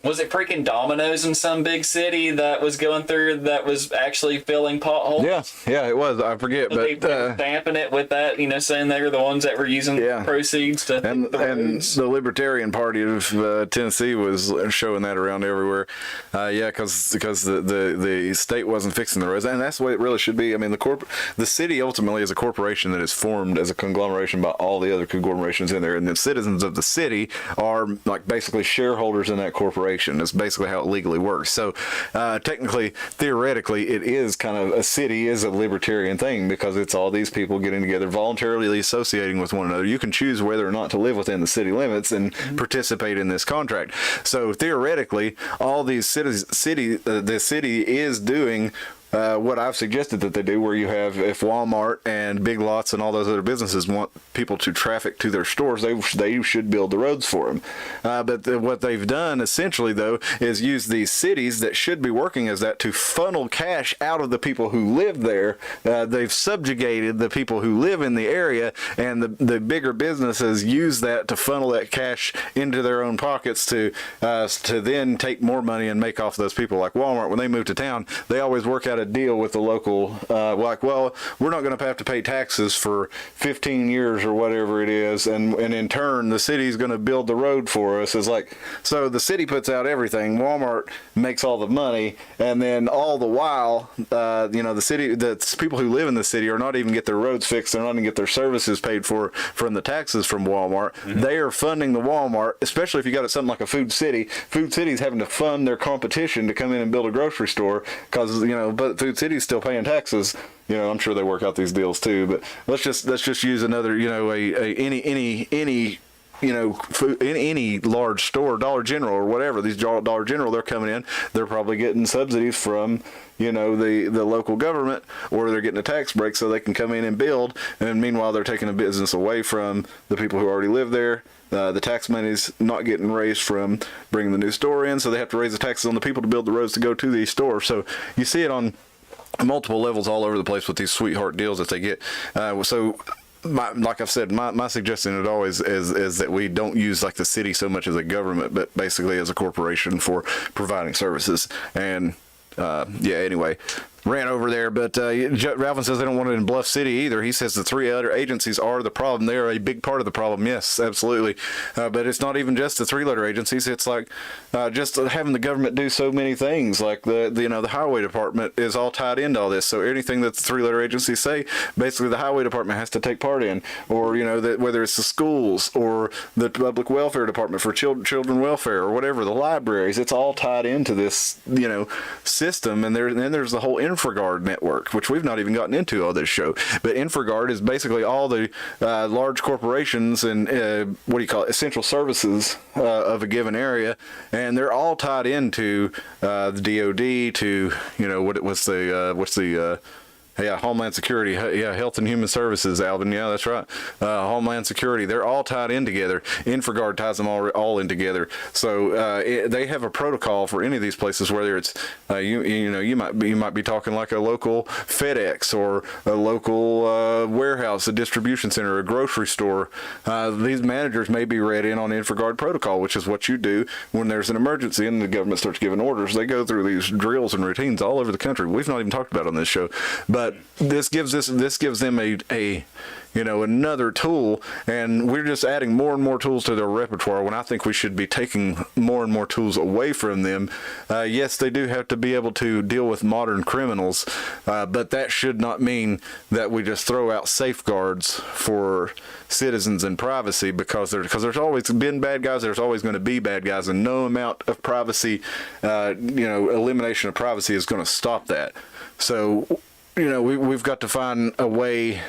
was it freaking Domino's in some big city that was going through that was actually filling potholes? Yeah, it was. I forget, So but they were stamping it with that, saying they were the ones that were using proceeds to and the Libertarian Party of Tennessee was showing that around everywhere. Because the state wasn't fixing the roads, and that's the way it really should be. I mean, the city ultimately is a corporation that is formed as a conglomeration by all the other conglomerations in there, and the citizens of the city are basically shareholders in that corporation. It's basically how it legally works. So technically, theoretically, it is kind of a city is a libertarian thing because it's all these people getting together, voluntarily associating with one another. You can choose whether or not to live within the city limits and participate in this contract. So theoretically, all these the city is doing what I've suggested that they do, where you have, if Walmart and Big Lots and all those other businesses want people to traffic to their stores, they should build the roads for them. But what they've done essentially, though, is use these cities that should be working as that to funnel cash out of the people who live there. They've subjugated the people who live in the area, and the bigger businesses use that to funnel that cash into their own pockets to then take more money and make off those people. Like Walmart, when they move to town, they always work out a deal with the local, we're not going to have to pay taxes for 15 years or whatever it is, and in turn the city's going to build the road for us. It's like, so the city puts out everything, Walmart makes all the money, and then all the while the city, the people who live in the city are not even get their roads fixed, they're not even get their services paid for from the taxes from Walmart. They are funding the Walmart, especially if you got something like a Food City. Food City's having to fund their competition to come in and build a grocery store because but Food City's still paying taxes. I'm sure they work out these deals too. But let's just use another, any food in any large store, Dollar General or whatever, these Dollar General, they're coming in, they're probably getting subsidies from, the local government, or they're getting a tax break so they can come in and build. And meanwhile, they're taking a business away from the people who already live there. The tax money's not getting raised from bringing the new store in, so they have to raise the taxes on the people to build the roads to go to these stores. So you see it on multiple levels all over the place with these sweetheart deals that they get. Like I've said, my suggestion it always is that we don't use like the city so much as a government, but basically as a corporation for providing services. And anyway, ran over there, but Ralphin says they don't want it in Bluff City either. He says the 3 other agencies are the problem. They are a big part of the problem. Yes, absolutely. But it's not even just the 3-letter agencies. It's like just having the government do so many things. Like the highway department is all tied into all this. So anything that the 3-letter agencies say, basically the highway department has to take part in. Or that whether it's the schools or the public welfare department for children welfare or whatever, the libraries, it's all tied into this system. And then there's the whole InfraGard network, which we've not even gotten into on this show. But InfraGard is basically all the large corporations and essential services of a given area, and they're all tied into the DoD to Homeland Security. Health and Human Services, Alvin. Yeah, that's right. Homeland Security. They're all tied in together. InfraGard ties them all in together. So they have a protocol for any of these places, whether it's you might be talking like a local FedEx or a local warehouse, a distribution center, a grocery store. These managers may be read in on InfraGard protocol, which is what you do when there's an emergency and the government starts giving orders. They go through these drills and routines all over the country. We've not even talked about it on this show, but this gives them a another tool, and we're just adding more and more tools to their repertoire when I think we should be taking more and more tools away from them. Yes, they do have to be able to deal with modern criminals, but that should not mean that we just throw out safeguards for citizens and privacy, because there's always been bad guys, there's always going to be bad guys, and no amount of privacy, elimination of privacy is going to stop that. So we've got to find a way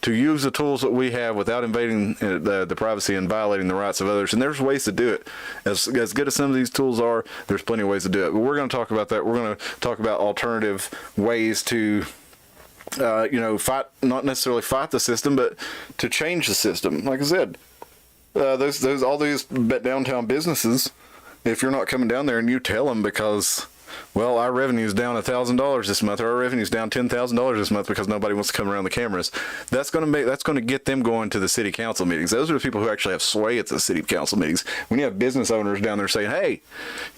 to use the tools that we have without invading the privacy and violating the rights of others. And there's ways to do it. As good as some of these tools are, there's plenty of ways to do it. But we're going to talk about that. We're going to talk about alternative ways to fight, not necessarily fight the system, but to change the system. Like I said, those all these downtown businesses, if you're not coming down there and you tell them because, well, our revenue's down $1,000 this month, or our revenue's down $10,000 this month because nobody wants to come around the cameras, that's going to get them going to the city council meetings. Those are the people who actually have sway at the city council meetings. When you have business owners down there saying, hey,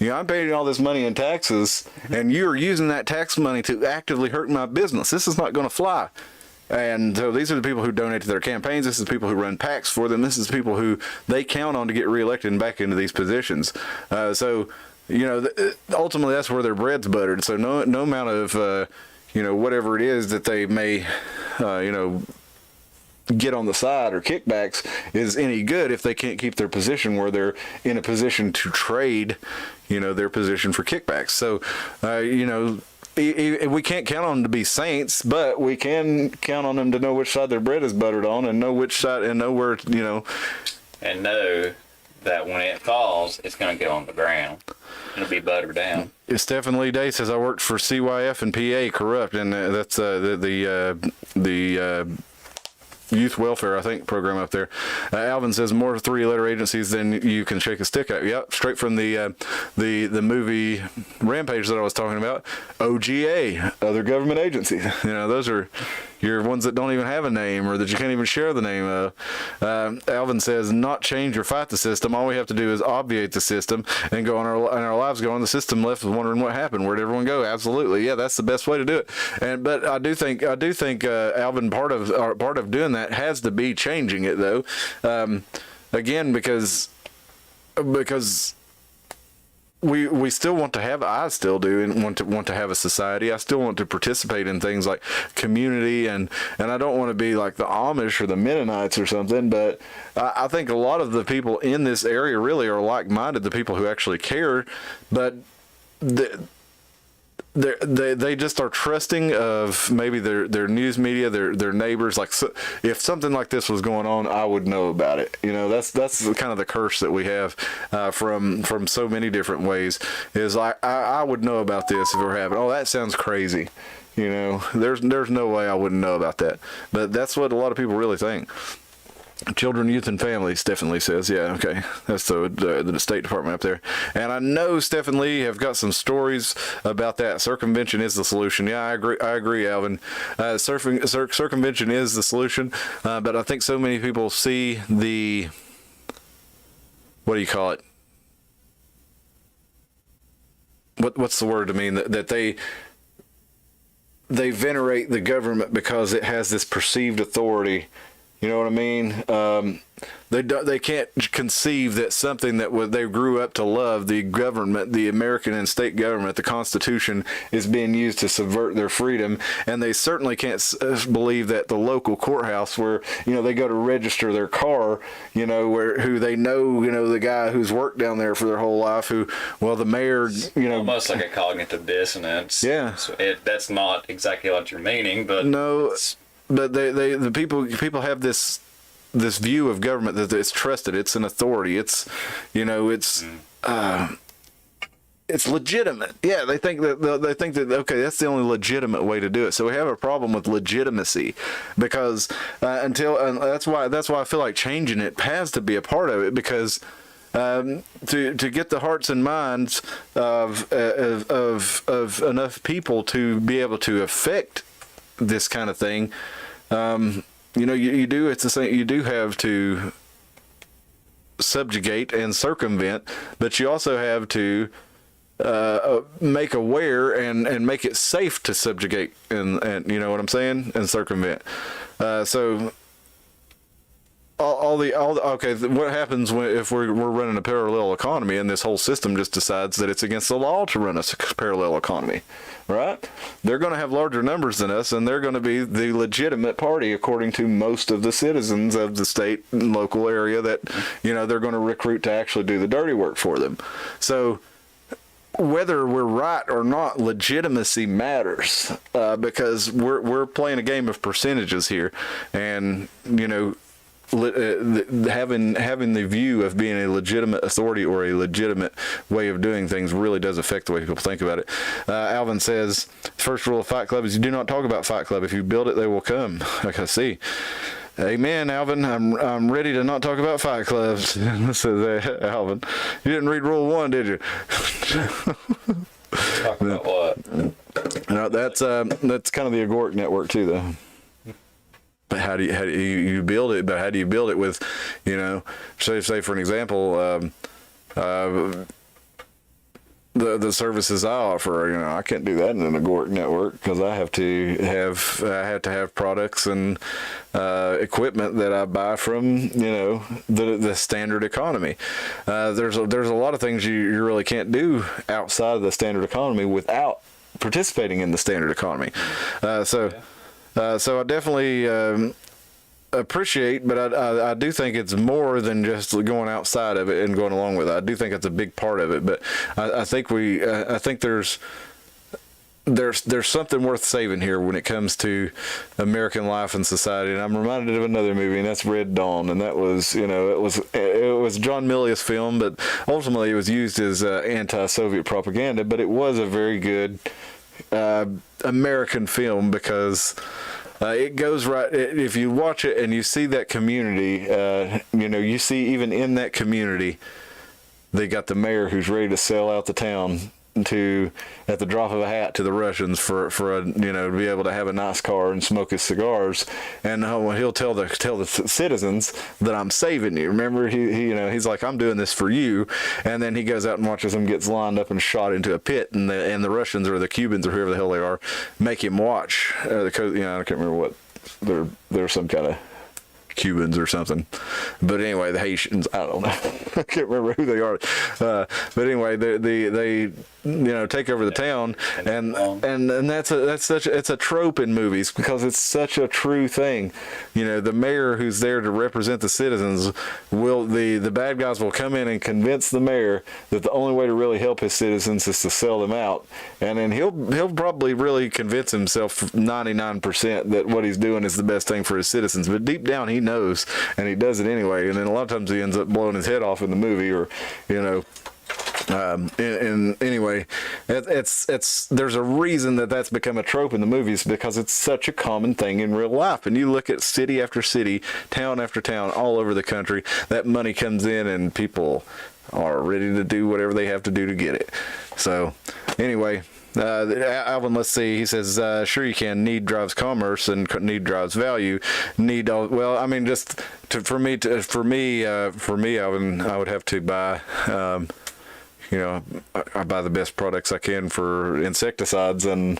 I'm paying all this money in taxes, and you're using that tax money to actively hurt my business. This is not going to fly. And so these are the people who donate to their campaigns. This is the people who run PACs for them. This is the people who they count on to get reelected and back into these positions. Ultimately that's where their bread's buttered. So no amount of, whatever it is that they may, get on the side or kickbacks is any good if they can't keep their position where they're in a position to trade, their position for kickbacks. So, we can't count on them to be saints, but we can count on them to know which side their bread is buttered on, and know which side, and know where, and know that when it falls, it's going to go on the ground. It'll be buttered down. Stephen Lee Day says, I worked for CYF and PA Corrupt, and that's the youth welfare, I think, program up there. Alvin says more 3-letter agencies than you can shake a stick at. Yep, straight from the movie Rampage that I was talking about. OGA, other government agencies. Those are your ones that don't even have a name, or that you can't even share the name of. Alvin says, not change or fight the system. All we have to do is obviate the system and go on our lives go on. The system left wondering what happened. Where'd everyone go? Absolutely, yeah, that's the best way to do it. But I do think Alvin, part of doing that has to be changing it, though. Again, because we still want to have, I still do, and want to have a society. I still want to participate in things like community, and I don't want to be like the Amish or the Mennonites or something, but I think a lot of the people in this area really are like-minded, the people who actually care, but they just are trusting of maybe their news media, their neighbors. Like, so, if something like this was going on, I would know about it. You know, that's kind of the curse that we have from so many different ways. Is I would know about this if it were happening. Oh, that sounds crazy. You know, there's no way I wouldn't know about that. But that's what a lot of people really think. Children, Youth, and Families, Stephen says. Yeah, okay. That's the State Department up there. And I know Stephen Lee have got some stories about that. Circumvention is the solution. Yeah, I agree, Alvin. Circumvention is the solution, but I think so many people see the, what do you call it? What's the word? I mean, that they venerate the government because it has this perceived authority. You know what I mean? They can't conceive that something that they grew up to love, the government, the American and state government, the Constitution, is being used to subvert their freedom. And they certainly can't believe that the local courthouse where, you know, they go to register their car, you know, who they know, you know, the guy who's worked down there for their whole life, the mayor, you know. Almost like a cognitive dissonance. Yeah. So that's not exactly what you're meaning, but. No. But the people have this view of government that it's trusted, it's an authority, it's, you know, it's legitimate. Yeah, they think that okay, that's the only legitimate way to do it. So we have a problem with legitimacy because that's why I feel like changing it has to be a part of it, because to get the hearts and minds of enough people to be able to affect this kind of thing, you know, you do. It's the same. You do have to subjugate and circumvent, but you also have to make aware and make it safe to subjugate and you know what I'm saying, and circumvent. So. What happens if we're running a parallel economy and this whole system just decides that it's against the law to run a parallel economy, right? They're going to have larger numbers than us, and they're going to be the legitimate party according to most of the citizens of the state and local area that, you know, they're going to recruit to actually do the dirty work for them. So whether we're right or not, legitimacy matters, because we're playing a game of percentages here, and, you know, having the view of being a legitimate authority or a legitimate way of doing things really does affect the way people think about it. Alvin says, first rule of Fight Club is you do not talk about Fight Club. If you build it, they will come. Like I see. Amen, Alvin. I'm ready to not talk about Fight Clubs. Says Alvin. You didn't read Rule 1, did you? Talk about what? No, that's kind of the Agoric network too, though. But how do you build it? But how do you build it with, you know, say for an example, the services I offer, you know, I can't do that in an Agoric network because I have to have products and equipment that I buy from, you know, the standard economy. There's a lot of things you really can't do outside of the standard economy without participating in the standard economy. So I definitely appreciate, but I do think it's more than just going outside of it and going along with it. I do think it's a big part of it, but I think there's something worth saving here when it comes to American life and society. And I'm reminded of another movie, and that's Red Dawn. And that was, you know, it was John Milius film, but ultimately it was used as anti-Soviet propaganda. But it was a very good American film because it goes right. If you watch it and you see that community, you know, you see even in that community, they got the mayor who's ready to sell out the town at the drop of a hat to the Russians for a, you know, to be able to have a nice car and smoke his cigars. And he'll tell the citizens that I'm saving you. Remember, he you know, he's like, I'm doing this for you. And then he goes out and watches them gets lined up and shot into a pit, and the Russians or the Cubans or whoever the hell they are make him watch. You know, I can't remember what they're some kind of Cubans or something. But anyway, the Haitians, I don't know. I can't remember who they are. But anyway, they take over the town, and it's a trope in movies because it's such a true thing. The mayor who's there to represent the citizens the bad guys will come in and convince the mayor that the only way to really help his citizens is to sell them out, and then he'll probably really convince himself 99% that what he's doing is the best thing for his citizens, but deep down he knows, and he does it anyway, and then a lot of times he ends up blowing his head off in the movie, or anyway, there's a reason that's become a trope in the movies, because it's such a common thing in real life. And you look at city after city, town after town, all over the country, that money comes in and people are ready to do whatever they have to do to get it. So anyway, Alvin, let's see. He says, "Sure you can. Need drives commerce, and need drives value. Well, I mean, just for me, Alvin, I would have to buy." I buy the best products I can for insecticides, and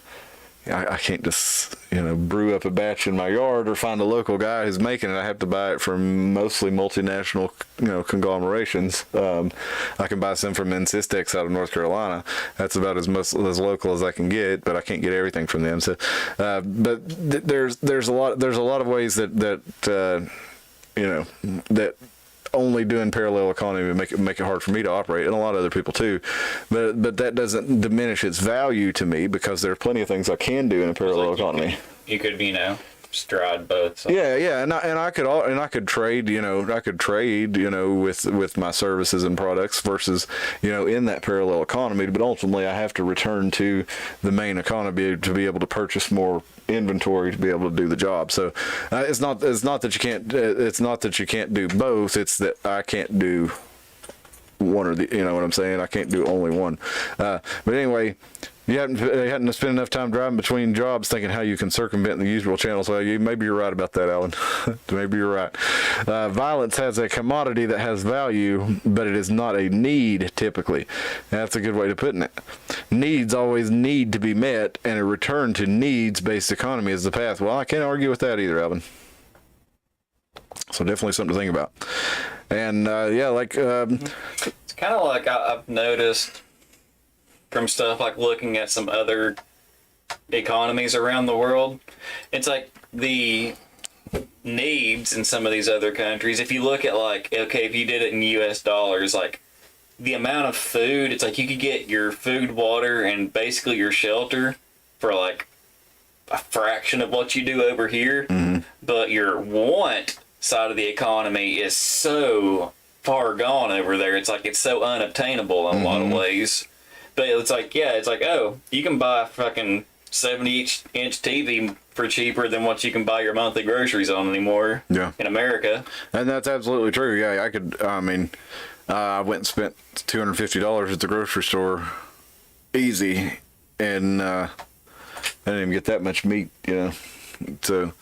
I can't just, brew up a batch in my yard or find a local guy who's making it. I have to buy it from mostly multinational, conglomerations. I can buy some from Insistex out of North Carolina. That's about as local as I can get, but I can't get everything from them. So, but there's a lot of ways that only doing parallel economy would make it hard for me to operate, and a lot of other people too. But that doesn't diminish its value to me, because there are plenty of things I can do in a parallel economy. You could stride both sides. Yeah, and I could trade, with my services and products versus, in that parallel economy. But ultimately, I have to return to the main economy to be able to purchase more inventory to be able to do the job. So it's not that you can't do both. It's that I can't do one or the, what I'm saying? I can't do only one. But anyway, you hadn't spent enough time driving between jobs thinking how you can circumvent the usual channels. Well, maybe you're right about that, Alan. Maybe you're right. Violence has a commodity that has value, but it is not a need typically. That's a good way to put it. Needs always need to be met, and a return to needs-based economy is the path. Well, I can't argue with that either, Alvin. So definitely something to think about. And it's kind of like I've noticed from stuff like looking at some other economies around the world. It's like the needs in some of these other countries, if you look at if you did it in US dollars, the amount of food, it's like you could get your food, water, and basically your shelter for a fraction of what you do over here. Mm-hmm. But your want side of the economy is so far gone over there. It's it's so unobtainable in a lot of ways. But it's you can buy a fucking 70-inch TV for cheaper than what you can buy your monthly groceries on anymore. Yeah. In America. And that's absolutely true. Yeah, I went and spent $250 at the grocery store, easy, and I didn't even get that much meat, So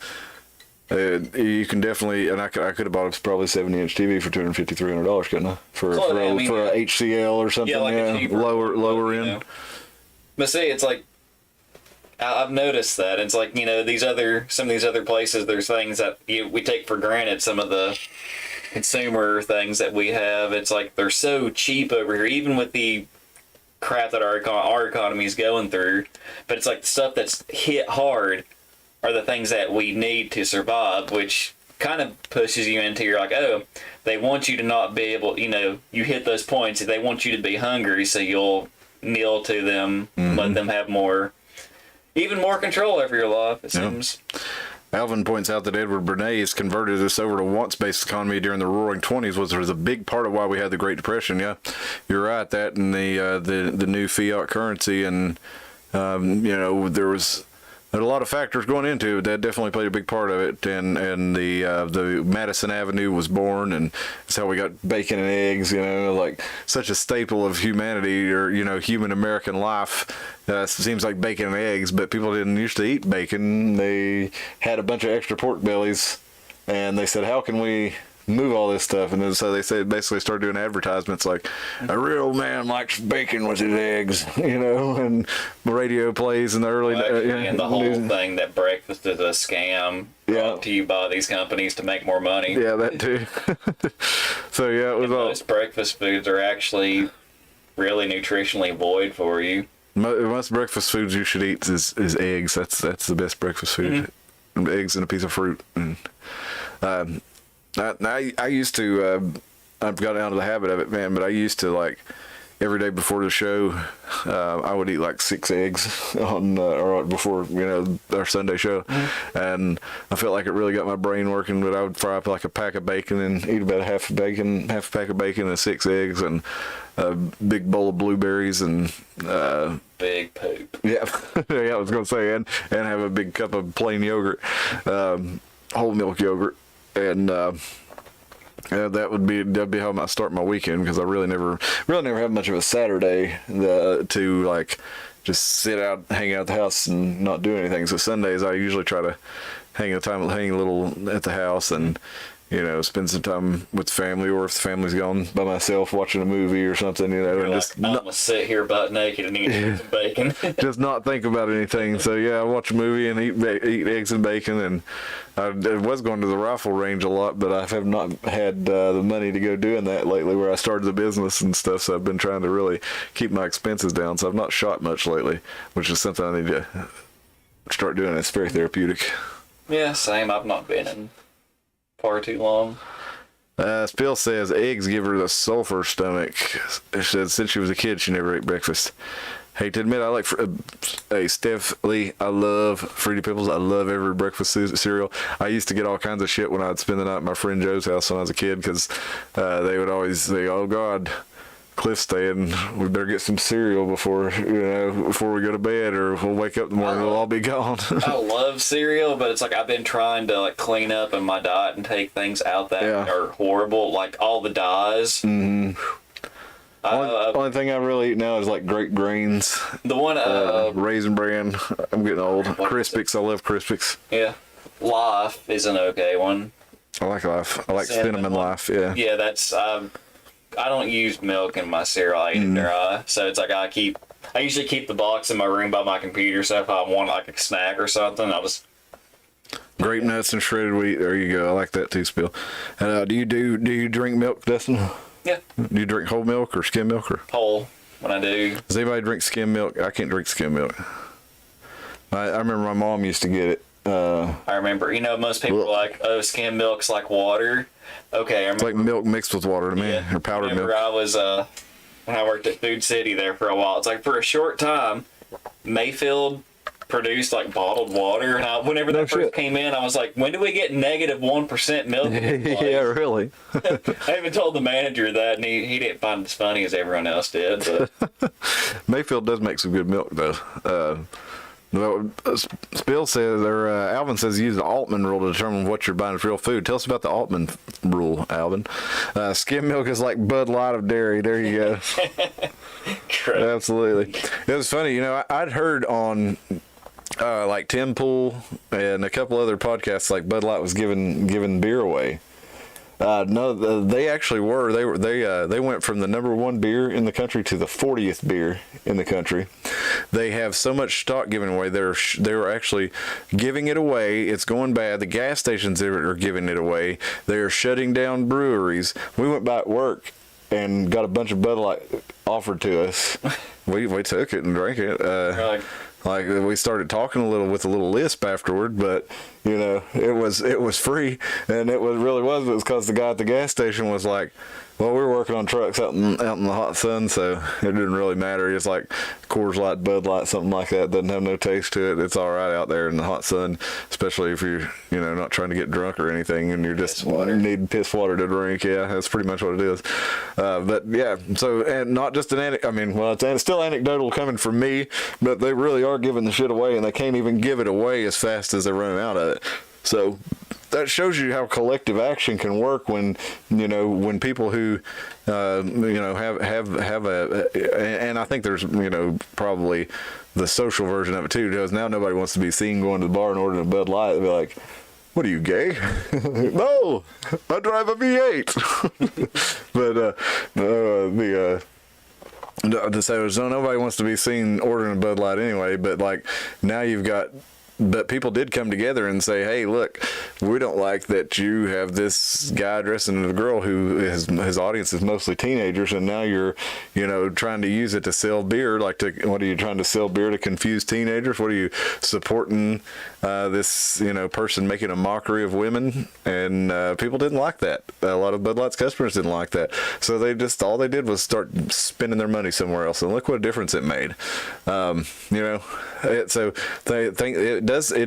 you can definitely, and I could have bought a probably 70-inch TV for $250, $300, couldn't I? For a HCL or something, lower end. But see, it's I've noticed that it's some of these other places. There's things that we take for granted. Some of the consumer things that we have, it's they're so cheap over here, even with the crap that our economy is going through. But it's the stuff that's hit hard are the things that we need to survive, which kind of pushes you into they want you to not be able, you hit those points, they want you to be hungry, so you'll kneel to them, let them have even more control over your life, it seems. Alvin points out that Edward Bernays converted us over to wants-based economy during the Roaring '20s, was a big part of why we had the Great Depression. Yeah, you're right. That and the new fiat currency, and there was a lot of factors going into it that definitely played a big part of it, and the Madison Avenue was born, and that's how we got bacon and eggs, such a staple of humanity, or human American life. Seems like bacon and eggs, but people didn't used to eat bacon. They had a bunch of extra pork bellies, and they said, how can we move all this stuff. And then so they say basically start doing advertisements like a real man likes bacon with his eggs, and radio plays in the early and the whole thing that breakfast is a scam brought to you by these companies to make more money. Yeah, that too. So yeah, it was all. Most breakfast foods are actually really nutritionally void for you. Most breakfast foods you should eat is eggs. That's the best breakfast food. Eggs and a piece of fruit. And I used to. I've got out of the habit of it, man. But I used to like every day before the show, I would eat like 6 eggs on or before our Sunday show, and I felt like it really got my brain working. But I would fry up like a pack of bacon and eat about half a pack of bacon and 6 eggs and a big bowl of blueberries and big poop. Yeah, yeah, I was gonna say and have a big cup of plain yogurt, whole milk yogurt, and. Yeah, that'd be how I start my weekend, because I really never have much of a Saturday to like just sit out, hang out at the house and not do anything. So Sundays I usually try to hang a little at the house and spend some time with the family, or if the family's gone by myself watching a movie or something, and just I'm gonna sit here butt naked and eat some bacon. Just not think about anything. So yeah, I watch a movie and eat eggs and bacon, and I was going to the rifle range a lot, but I have not had the money to go doing that lately, where I started the business and stuff. So I've been trying to really keep my expenses down. So I've not shot much lately, which is something I need to start doing. It's very therapeutic. Yeah, same. I've not been in far too long. Spill says eggs give her the sulfur stomach. She said since she was a kid she never ate breakfast. Hate to admit, I like Steph Lee. I love Fruity Pebbles. I love every breakfast cereal. I used to get all kinds of shit when I'd spend the night at my friend Joe's house when I was a kid, because they would always say, "Oh God, Cliff's staying. We better get some cereal before we go to bed, or we'll wake up in the morning and we'll all be gone." I love cereal, but it's like I've been trying to like clean up in my diet and take things out that are horrible, like all the dyes. Mm-hmm. Only thing I really eat now is like great grains. The one Raisin Bran. I'm getting old. Crispix. I love Crispix. Yeah, Life is an okay one. I like Life. I like Cinnamon Life. Yeah. Yeah, that's. I don't use milk in my cereal. I eat it dry, so it's like I usually keep the box in my room by my computer. So if I want like a snack or something, I'll just. Grape nuts and shredded wheat. There you go. I like that too, Spill. And do you drink milk, Dustin? Yeah. Do you drink whole milk or skim milk? Or whole when I do. Does anybody drink skim milk? I can't drink skim milk. I remember my mom used to get it. I remember. Most people are like, "Oh, skim milk's like water." Okay, it's like milk mixed with water to me, or powdered milk. I was when I worked at Food City there for a while. It's like for a short time, Mayfield produced like bottled water, and whenever that first came in, I was like, when do we get -1% milk? Yeah, really. I even told the manager that, and he didn't find it as funny as everyone else did. But Mayfield does make some good milk though. Spill says, or Alvin says, use the Altman rule to determine what you're buying as real food. Tell us about the Altman rule, Alvin. Skim milk is like Bud Light of dairy. There you go. Absolutely. It was funny, I'd heard on like Tim Pool and a couple other podcasts, like Bud Light was giving beer away. No, they actually were. They went from the #1 beer in the country to the 40th beer in the country. They have so much stock given away. They were actually giving it away. It's going bad. The gas stations are giving it away. They are shutting down breweries. We went by at work and got a bunch of Bud Light offered to us. We took it and drank it. Like we started talking a little lisp afterward, but it was free, and it was because the guy at the gas station was like, well, we were working on trucks out in the hot sun, so it didn't really matter. It's like Coors Light, Bud Light, something like that. Doesn't have no taste to it. It's all right out there in the hot sun, especially if you're not trying to get drunk or anything, and you're just need piss water to drink. Yeah, that's pretty much what it is. But yeah, so, and not just it's still anecdotal coming from me, but they really are giving the shit away, and they can't even give it away as fast as they're running out of it. So that shows you how collective action can work when people who have and I think there's probably the social version of it too, because now nobody wants to be seen going to the bar and ordering a Bud Light. They'll be like, What are you, gay? No, I drive a V8. But so nobody wants to be seen ordering a Bud Light anyway. But like now you've got. But people did come together and say, hey, look, we don't like that you have this guy dressing as a girl who his audience is mostly teenagers, and now you're, trying to use it to sell beer. What are you trying to sell beer to confuse teenagers? What are you supporting this, person making a mockery of women? And people didn't like that. A lot of Bud Light's customers didn't like that. So all they did was start spending their money somewhere else, and look what a difference it made. So they think it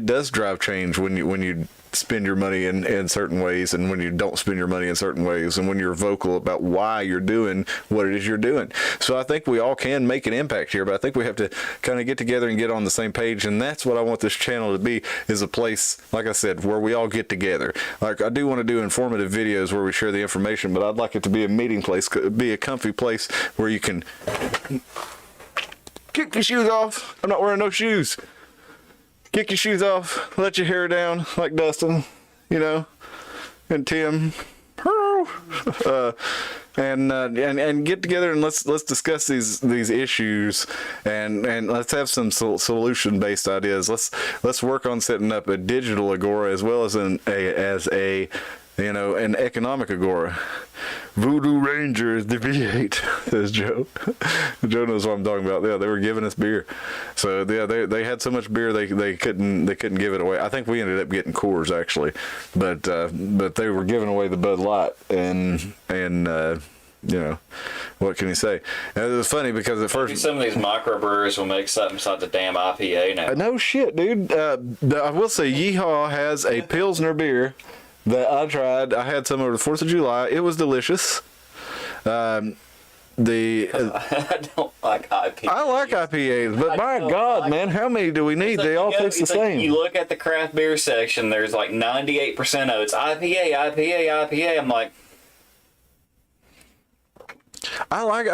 does drive change when you spend your money in certain ways, and when you don't spend your money in certain ways, and when you're vocal about why you're doing what it is you're doing. So I think we all can make an impact here, but I think we have to kind of get together and get on the same page, and that's what I want this channel to be, is a place, like I said, where we all get together. Like, I do want to do informative videos where we share the information, but I'd like it to be a meeting place, be a comfy place where you can kick your shoes off. I'm not wearing no shoes. Kick your shoes off, let your hair down like Dustin, and Tim, and get together and let's discuss these issues, and let's have some solution based ideas. Let's work on setting up a digital agora as well as an economic agora. Voodoo Ranger is the V8, says Joe. Joe knows what I'm talking about. Yeah, they were giving us beer. So yeah, they had so much beer they couldn't give it away. I think we ended up getting Coors actually, but they were giving away the Bud Light, and what can you say? And it was funny because at first some of these microbrewers will make something besides a damn IPA now. No shit, dude. I will say Yeehaw has a Pilsner beer that I tried. I had some over the 4th of July. It was delicious. I don't like IPAs. I like IPAs, but my God, man, how many do we need? They all taste the same. You look at the craft beer section, there's like 98% of it's IPA. I'm like, I like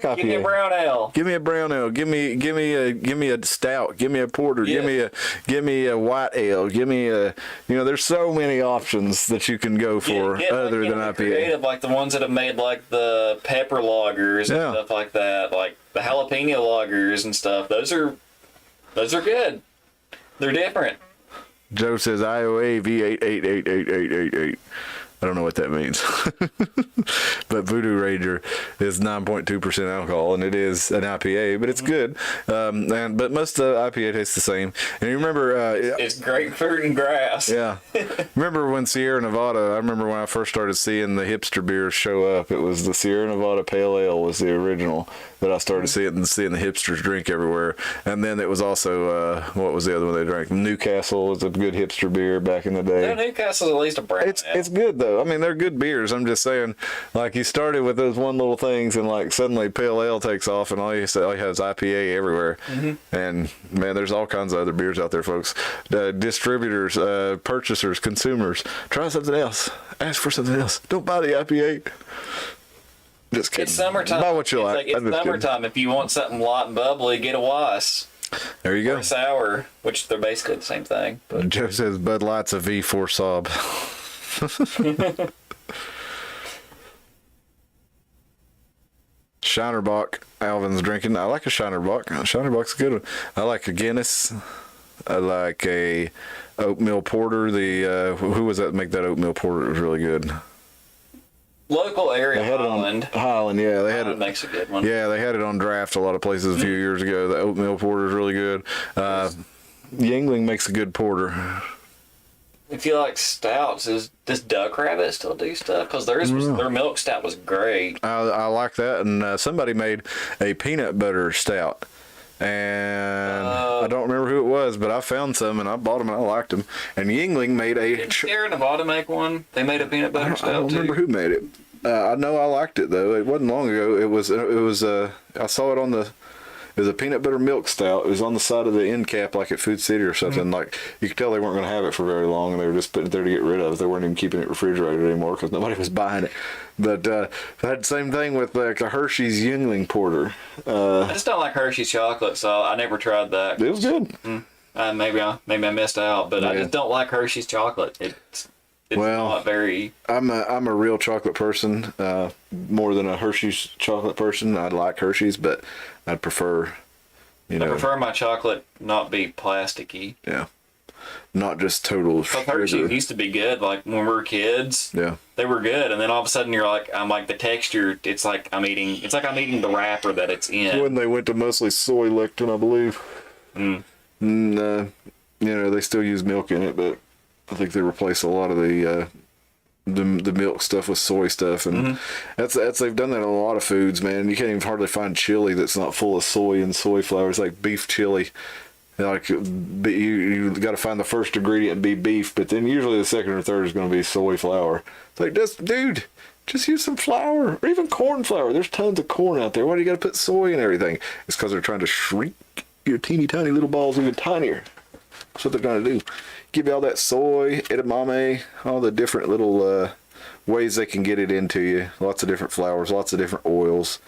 IPA. give me a brown ale. Give me a brown ale. Give me a stout. Give me a porter. Yeah. Give me a white ale. Give me a. There's so many options that you can go for other than IPA. Creative, like the ones that have made like the pepper lagers and stuff like that, like the jalapeno lagers and stuff. Those are good. They're different. Joe says IOA V8888888. I don't know what that means. But Voodoo Ranger is 9.2% alcohol, and it is an IPA, but it's good. But most of the IPA tastes the same. And you remember... it's grapefruit and grass. Yeah. Remember when Sierra Nevada, I remember when I first started seeing the hipster beers show up, it was the Sierra Nevada Pale Ale was the original that I started seeing the hipsters drink everywhere. And then it was also, what was the other one they drank? Newcastle was a good hipster bear back in the day. Yeah, Newcastle's at least a brown ale. It's good, though. I mean, they're good beers. I'm just saying, like, you started with those one little things, and like suddenly Pale Ale takes off, and all you have is IPA everywhere. Mm-hmm. And man, there's all kinds of other beers out there, folks. Distributors, purchasers, consumers, try something else. Ask for something else. Don't buy the IPA. Just kidding. It's summertime. Buy what you like. It's summertime. If you want something light and bubbly, get a Weiss. There you go. Or a sour, which they're basically the same thing. But Joe says Bud Light's a V4 Saab. Shinerbach, Alvin's drinking. I like a Shinerbach. Shinerbach's a good one. I like a Guinness. I like a oatmeal porter. Who was that make that oatmeal porter? It was really good. Local area, Highland. Highland, yeah, they had it. Makes a good one. Yeah, they had it on draft a lot of places a few years ago. The oatmeal porter is really good. Yingling makes a good porter. If you like stouts, does Duck Rabbit still do stuff? Because their milk stout was great. I like that, and somebody made a peanut butter stout. And I don't remember who it was, but I found some and I bought them and I liked them. And Yingling made a. Did Sierra Nevada make one? They made a peanut butter stout. I don't remember who made it. I know I liked it though. It wasn't long ago. It was. I saw it on the. It was a peanut butter milk stout. It was on the side of the end cap, like at Food City or something. Mm-hmm. Like you could tell they weren't going to have it for very long, and they were just putting it there to get rid of it. They weren't even keeping it refrigerated anymore because nobody was buying it. But I had the same thing with like a Hershey's Yingling porter. I just don't like Hershey's chocolate, so I never tried that. It was good. Maybe I missed out, but I Yeah. just don't like Hershey's chocolate. It's Well, not very. I'm a real chocolate person, more than a Hershey's chocolate person. I like Hershey's, but I'd prefer, I prefer my chocolate not be plasticky. yeah, not just total But Hershey's sugar. used to be good. Like when we were kids, Yeah, they were good, and then all of a sudden I'm like the texture. It's like I'm eating the wrapper that it's in. when they went to mostly soy lectin, I believe. They still use milk in it, but I think they replace a lot of the milk stuff with soy stuff, and that's they've done that in a lot of foods, man. You can't even hardly find chili that's not full of soy and soy flour. It's like beef chili. Like you got to find the first ingredient be beef, but then usually the second or third is going to be soy flour. It's like, just use some flour or even corn flour. There's tons of corn out there. Why do you got to put soy and everything? It's because they're trying to shrink your teeny tiny little balls even tinier. That's what they're going to do. Give you all that soy, edamame, all the different little ways they can get it into you. Lots of different flours, lots of different oils.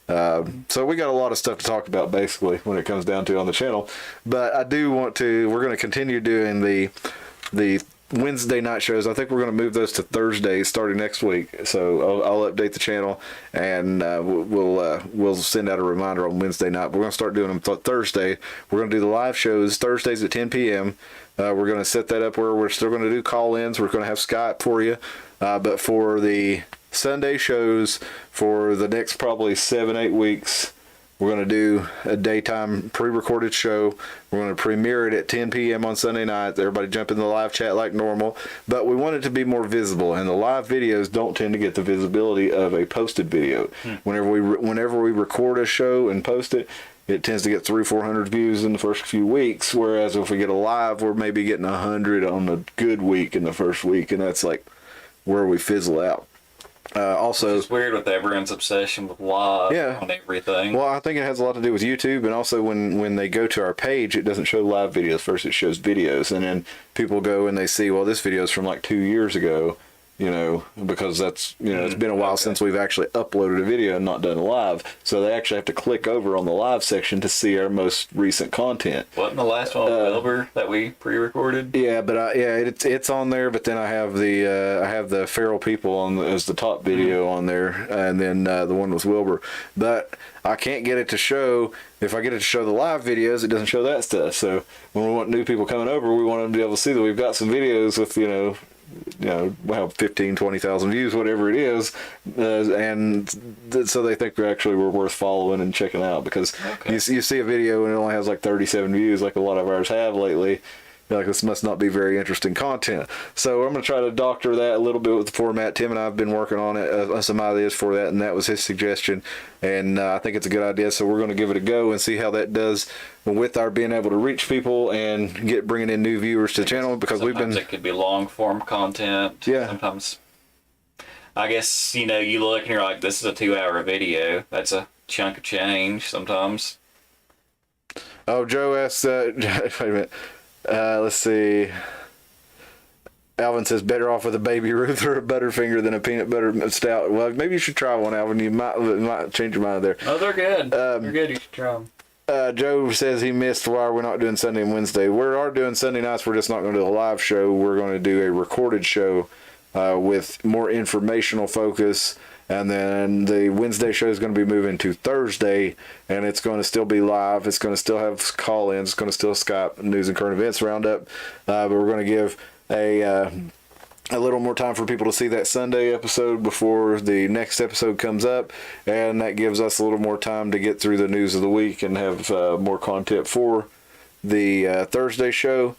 So we got a lot of stuff to talk about basically when it comes down to on the channel. But I do want to, we're going to continue doing the Wednesday night shows. I think we're going to move those to Thursdays starting next week. So I'll update the channel, and we'll send out a reminder on Wednesday night. We're going to start doing them Thursday. We're going to do the live shows Thursdays at 10 p.m. We're going to set that up where we're still going to do call-ins. We're going to have Skype for you. But for the Sunday shows for the next probably 7-8 weeks, we're going to do a daytime pre-recorded show. We're going to premiere it at 10 p.m. on Sunday night. Everybody jump in the live chat like normal. But we want it to be more visible, and the live videos don't tend to get the visibility of a posted video. Whenever we record a show and post it, it tends to get 300-400 views in the first few weeks. Whereas if we get a live, we're maybe getting 100 on a good week in the first week, and that's like where we fizzle out. Also, It's weird with everyone's obsession with live Yeah. on everything. well, I think it has a lot to do with YouTube, and also when they go to our page, it doesn't show live videos first; it shows videos, and then people go and they see, well, this video is from like 2 years ago, because that's it's been a while since we've actually uploaded a video and not done a live, so they actually have to click over on the live section to see our most recent content. Wasn't the last one with Wilbur that we pre-recorded? Yeah, but it's on there. But then I have the feral people on as the top video on there, and then the one with Wilbur. But I can't get it to show. If I get it to show the live videos, it doesn't show that stuff. So when we want new people coming over, we want them to be able to see that we've got some videos with we have 15, 20,000 views, whatever it is, so they think we're worth following and checking out, because you see a video and it only has like 37 views, like a lot of ours have lately. You're like, this must not be very interesting content. So I'm going to try to doctor that a little bit with the format. Tim and I have been working on it, some ideas for that, and that was his suggestion. And I think it's a good idea, so we're going to give it a go and see how that does with our being able to reach people and bringing in new viewers to the channel, because Sometimes it could be long form content. Yeah. Sometimes, I guess, you look and you're like, this is a 2-hour video. That's a chunk of change sometimes. Oh, Joe asked, wait a minute. Let's see. Alvin says, better off with a Baby Ruth or a Butterfinger than a peanut butter stout. Well, maybe you should try one, Alvin. You might change your mind there. Oh, they're good. They're good. You should try them. Joe says he missed why we're not doing Sunday and Wednesday. We are doing Sunday nights. We're just not going to do a live show. We're going to do a recorded show with more informational focus. And then the Wednesday show is going to be moving to Thursday, and it's going to still be live. It's going to still have call-ins. It's going to still Skype news and current events roundup. But we're going to give a little more time for people to see that Sunday episode before the next episode comes up, and that gives us a little more time to get through the news of the week and have more content for the Thursday show.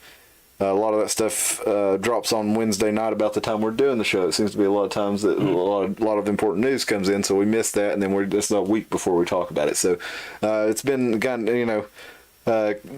A lot of that stuff drops on Wednesday night about the time we're doing the show. It seems to be a lot of times that a lot of important news comes in, so we miss that, and then it's a week before we talk about it. So it's been kind of,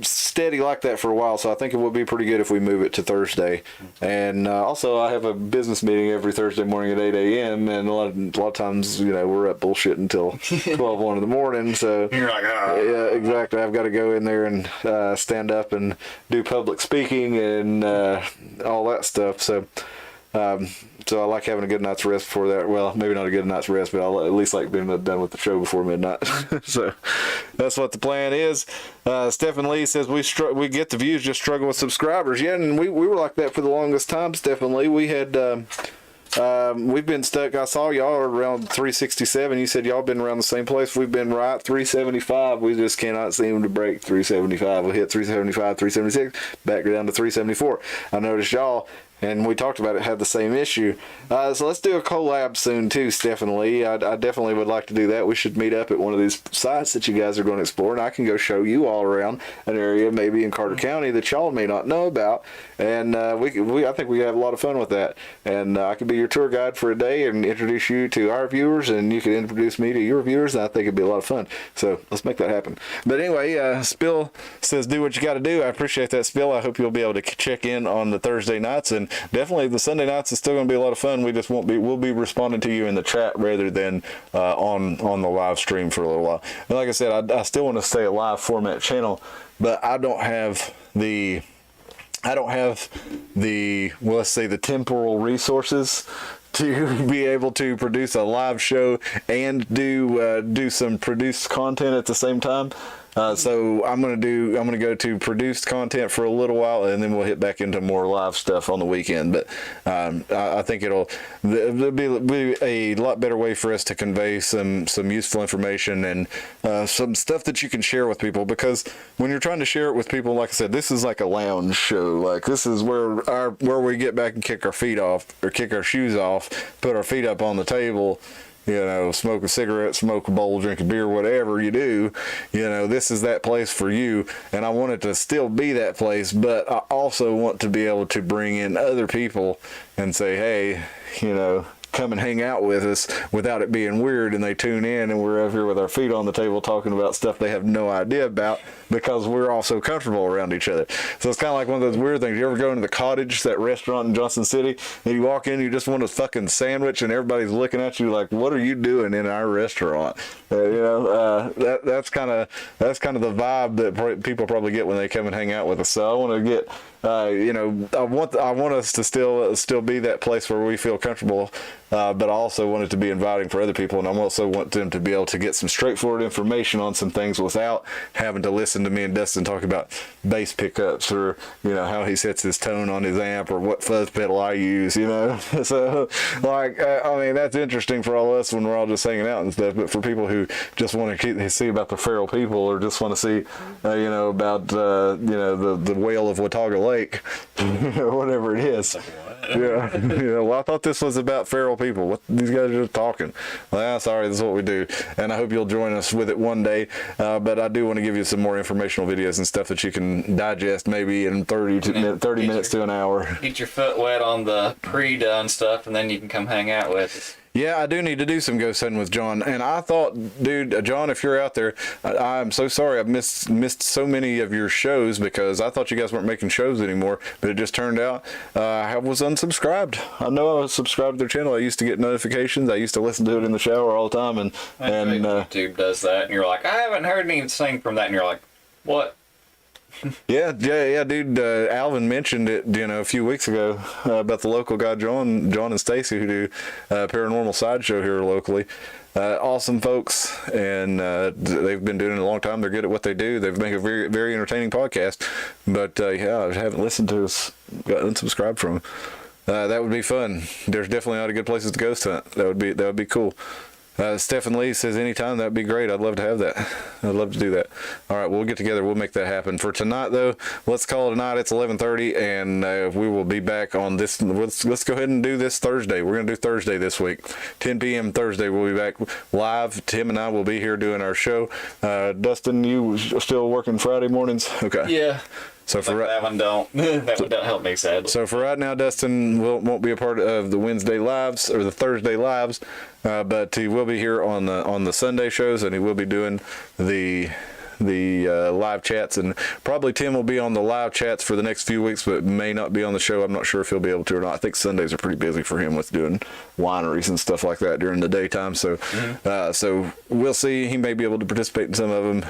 steady like that for a while, so I think it would be pretty good if we move it to Thursday. And also, I have a business meeting every Thursday morning at 8 a.m., and a lot of times, we're up bullshit until 1 in the morning, so... You're like, Yeah, exactly. I've got to go in there and stand up and do public speaking and all that stuff. So So I like having a good night's rest before that. Well, maybe not a good night's rest, but I at least like being done with the show before midnight. So that's what the plan is. Stephen Lee says we get the views, just struggle with subscribers. Yeah, and we were like that for the longest time, Stephen Lee. We had we've been stuck. I saw y'all around 367. You said y'all been around the same place. We've been right 375. We just cannot seem to break 375. We hit 375, 376, back down to 374. I noticed y'all, and we talked about it, had the same issue. So let's do a collab soon too, Stephen Lee. I definitely would like to do that. We should meet up at one of these sites that you guys are going to explore, and I can go show you all around an area maybe in Carter County that y'all may not know about. And I think we have a lot of fun with that. And I could be your tour guide for a day and introduce you to our viewers, and you could introduce me to your viewers, and I think it'd be a lot of fun. So let's make that happen. But anyway, Spill says do what you got to do. I appreciate that, Spill. I hope you'll be able to check in on the Thursday nights, and definitely the Sunday nights is still going to be a lot of fun. We just we'll be responding to you in the chat rather than on the live stream for a little while. And like I said, I still want to stay a live format channel, but I don't have the well, let's say the temporal resources to be able to produce a live show and do some produced content at the same time. So I'm gonna go to produced content for a little while, and then we'll hit back into more live stuff on the weekend. But I think it'll be a lot better way for us to convey some useful information and some stuff that you can share with people. Because when you're trying to share it with people, like I said, this is like a lounge show. Like this is where we get back and kick our feet off or kick our shoes off, put our feet up on the table. You know, smoke a cigarette, smoke a bowl, drink a beer, whatever you do, you know, this is that place for you. And I want it to still be that place, but I also want to be able to bring in other people and say, hey, you know, come and hang out with us without it being weird, and they tune in and we're up here with our feet on the table talking about stuff they have no idea about because we're all so comfortable around each other. So it's kind of like one of those weird things. You ever go into the Cottage, that restaurant in Johnson City, and you walk in, you just want a fucking sandwich, and everybody's looking at you like, what are you doing in our restaurant? That's kind of the vibe that people probably get when they come and hang out with us. So I want to get I want us to still be that place where we feel comfortable, but I also want it to be inviting for other people, and I also want them to be able to get some straightforward information on some things without having to listen to me and Dustin talk about bass pickups or how he sets his tone on his amp or what fuzz pedal I use. So that's interesting for all of us when we're all just hanging out and stuff. But for people who just want to see about the feral people or just want to see about the whale of Watauga Lake, whatever it is. Well, I thought this was about feral people. What, these guys are just talking. Well, sorry, this is what we do, and I hope you'll join us with it one day. But I do want to give you some more informational videos and stuff that you can digest maybe in 30 minutes to an hour. Get your foot wet on the pre-done stuff, and then you can come hang out with us. Yeah, I do need to do some ghost hunting with John. And I thought, dude, John, if you're out there, I'm so sorry I've missed so many of your shows because I thought you guys weren't making shows anymore. But it just turned out I was unsubscribed. I know I was subscribed to their channel. I used to get notifications. I used to listen to it in the shower all the time. And YouTube does that. And you're like, I haven't heard anything from that. And you're like, what? Yeah, dude. Alvin mentioned it, a few weeks ago about the local guy, John and Stacy, who do Paranormal Sideshow here locally. Awesome folks, and they've been doing it a long time. They're good at what they do. They make a very, very entertaining podcast. But I haven't listened to us. Got unsubscribed from them. That would be fun. There's definitely a lot of good places to ghost hunt. That would be cool. Stephen Lee says anytime, that'd be great. I'd love to have that. I'd love to do that. All right, we'll get together. We'll make that happen. For tonight, though, let's call it a night. It's 11:30, and we will be back on this. Let's go ahead and do this Thursday. We're going to do Thursday this week. 10 p.m. Thursday, we'll be back live. Tim and I will be here doing our show. Dustin, you still working Friday mornings? Okay. Yeah. So for that one don't help me, sadly. So for right now, Dustin won't be a part of the Wednesday lives or the Thursday lives, but he will be here on the Sunday shows, and he will be doing the live chats, and probably Tim will be on the live chats for the next few weeks, but may not be on the show. I'm not sure if he'll be able to or not. I think Sundays are pretty busy for him with doing wineries and stuff like that during the daytime. So, so we'll see. He may be able to participate in some of them.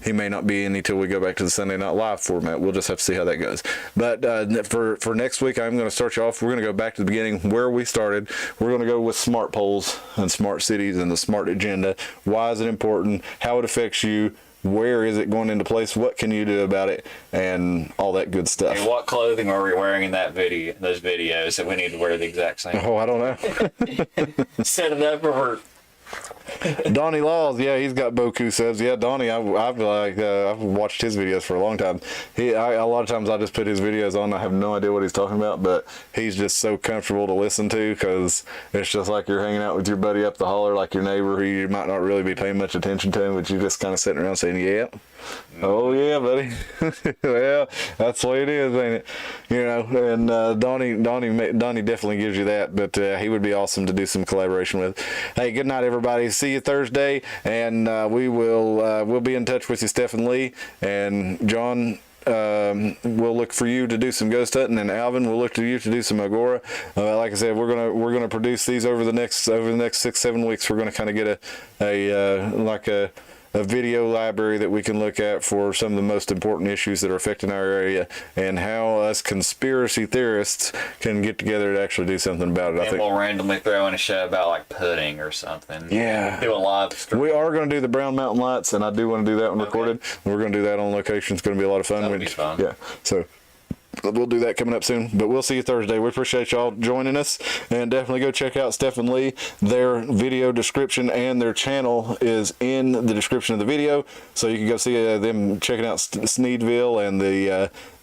He may not be any till we go back to the Sunday Night Live format. We'll just have to see how that goes. But for next week, I'm going to start you off. We're going to go back to the beginning where we started. We're going to go with smart poles and smart cities and the smart agenda. Why is it important? How it affects you? Where is it going into place? What can you do about it? And all that good stuff. Hey, what clothing are we wearing in those videos that we need to wear the exact same? Oh, I don't know. Set it up for Donnie Laws, yeah, he's got Boku subs. Yeah, Donnie, I've watched his videos for a long time. A lot of times I just put his videos on. I have no idea what he's talking about, but he's just so comfortable to listen to because it's just like you're hanging out with your buddy up the holler, like your neighbor who you might not really be paying much attention to, but you're just kind of sitting around saying, yeah. Oh yeah, buddy. Well, that's the way it is, ain't it? You know, and Donnie definitely gives you that, but he would be awesome to do some collaboration with. Hey, good night, everybody. See you Thursday, and we'll be in touch with you, Stephen Lee and John. We'll look for you to do some ghost hunting, and Alvin, we'll look to you to do some agora. Like I said, we're gonna produce these over the next 6-7 weeks. We're gonna kind of get a video library that we can look at for some of the most important issues that are affecting our area, and how us conspiracy theorists can get together to actually do something about it. I think we'll randomly throw in a show about like pudding or something. Yeah. Do a live stream. We are going to do the Brown Mountain Lights, and I do want to do that one recorded. We're going to do that on location. It's going to be a lot of fun. That'll be fun. Yeah. So we'll do that coming up soon, but we'll see you Thursday. We appreciate y'all joining us, and definitely go check out Stephen Lee. Their video description and their channel is in the description of the video, so you can go see them checking out Sneedville and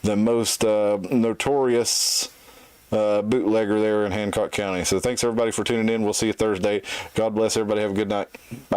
the most notorious bootlegger there in Hancock County. So thanks everybody for tuning in. We'll see you Thursday. God bless everybody. Have a good night. Bye.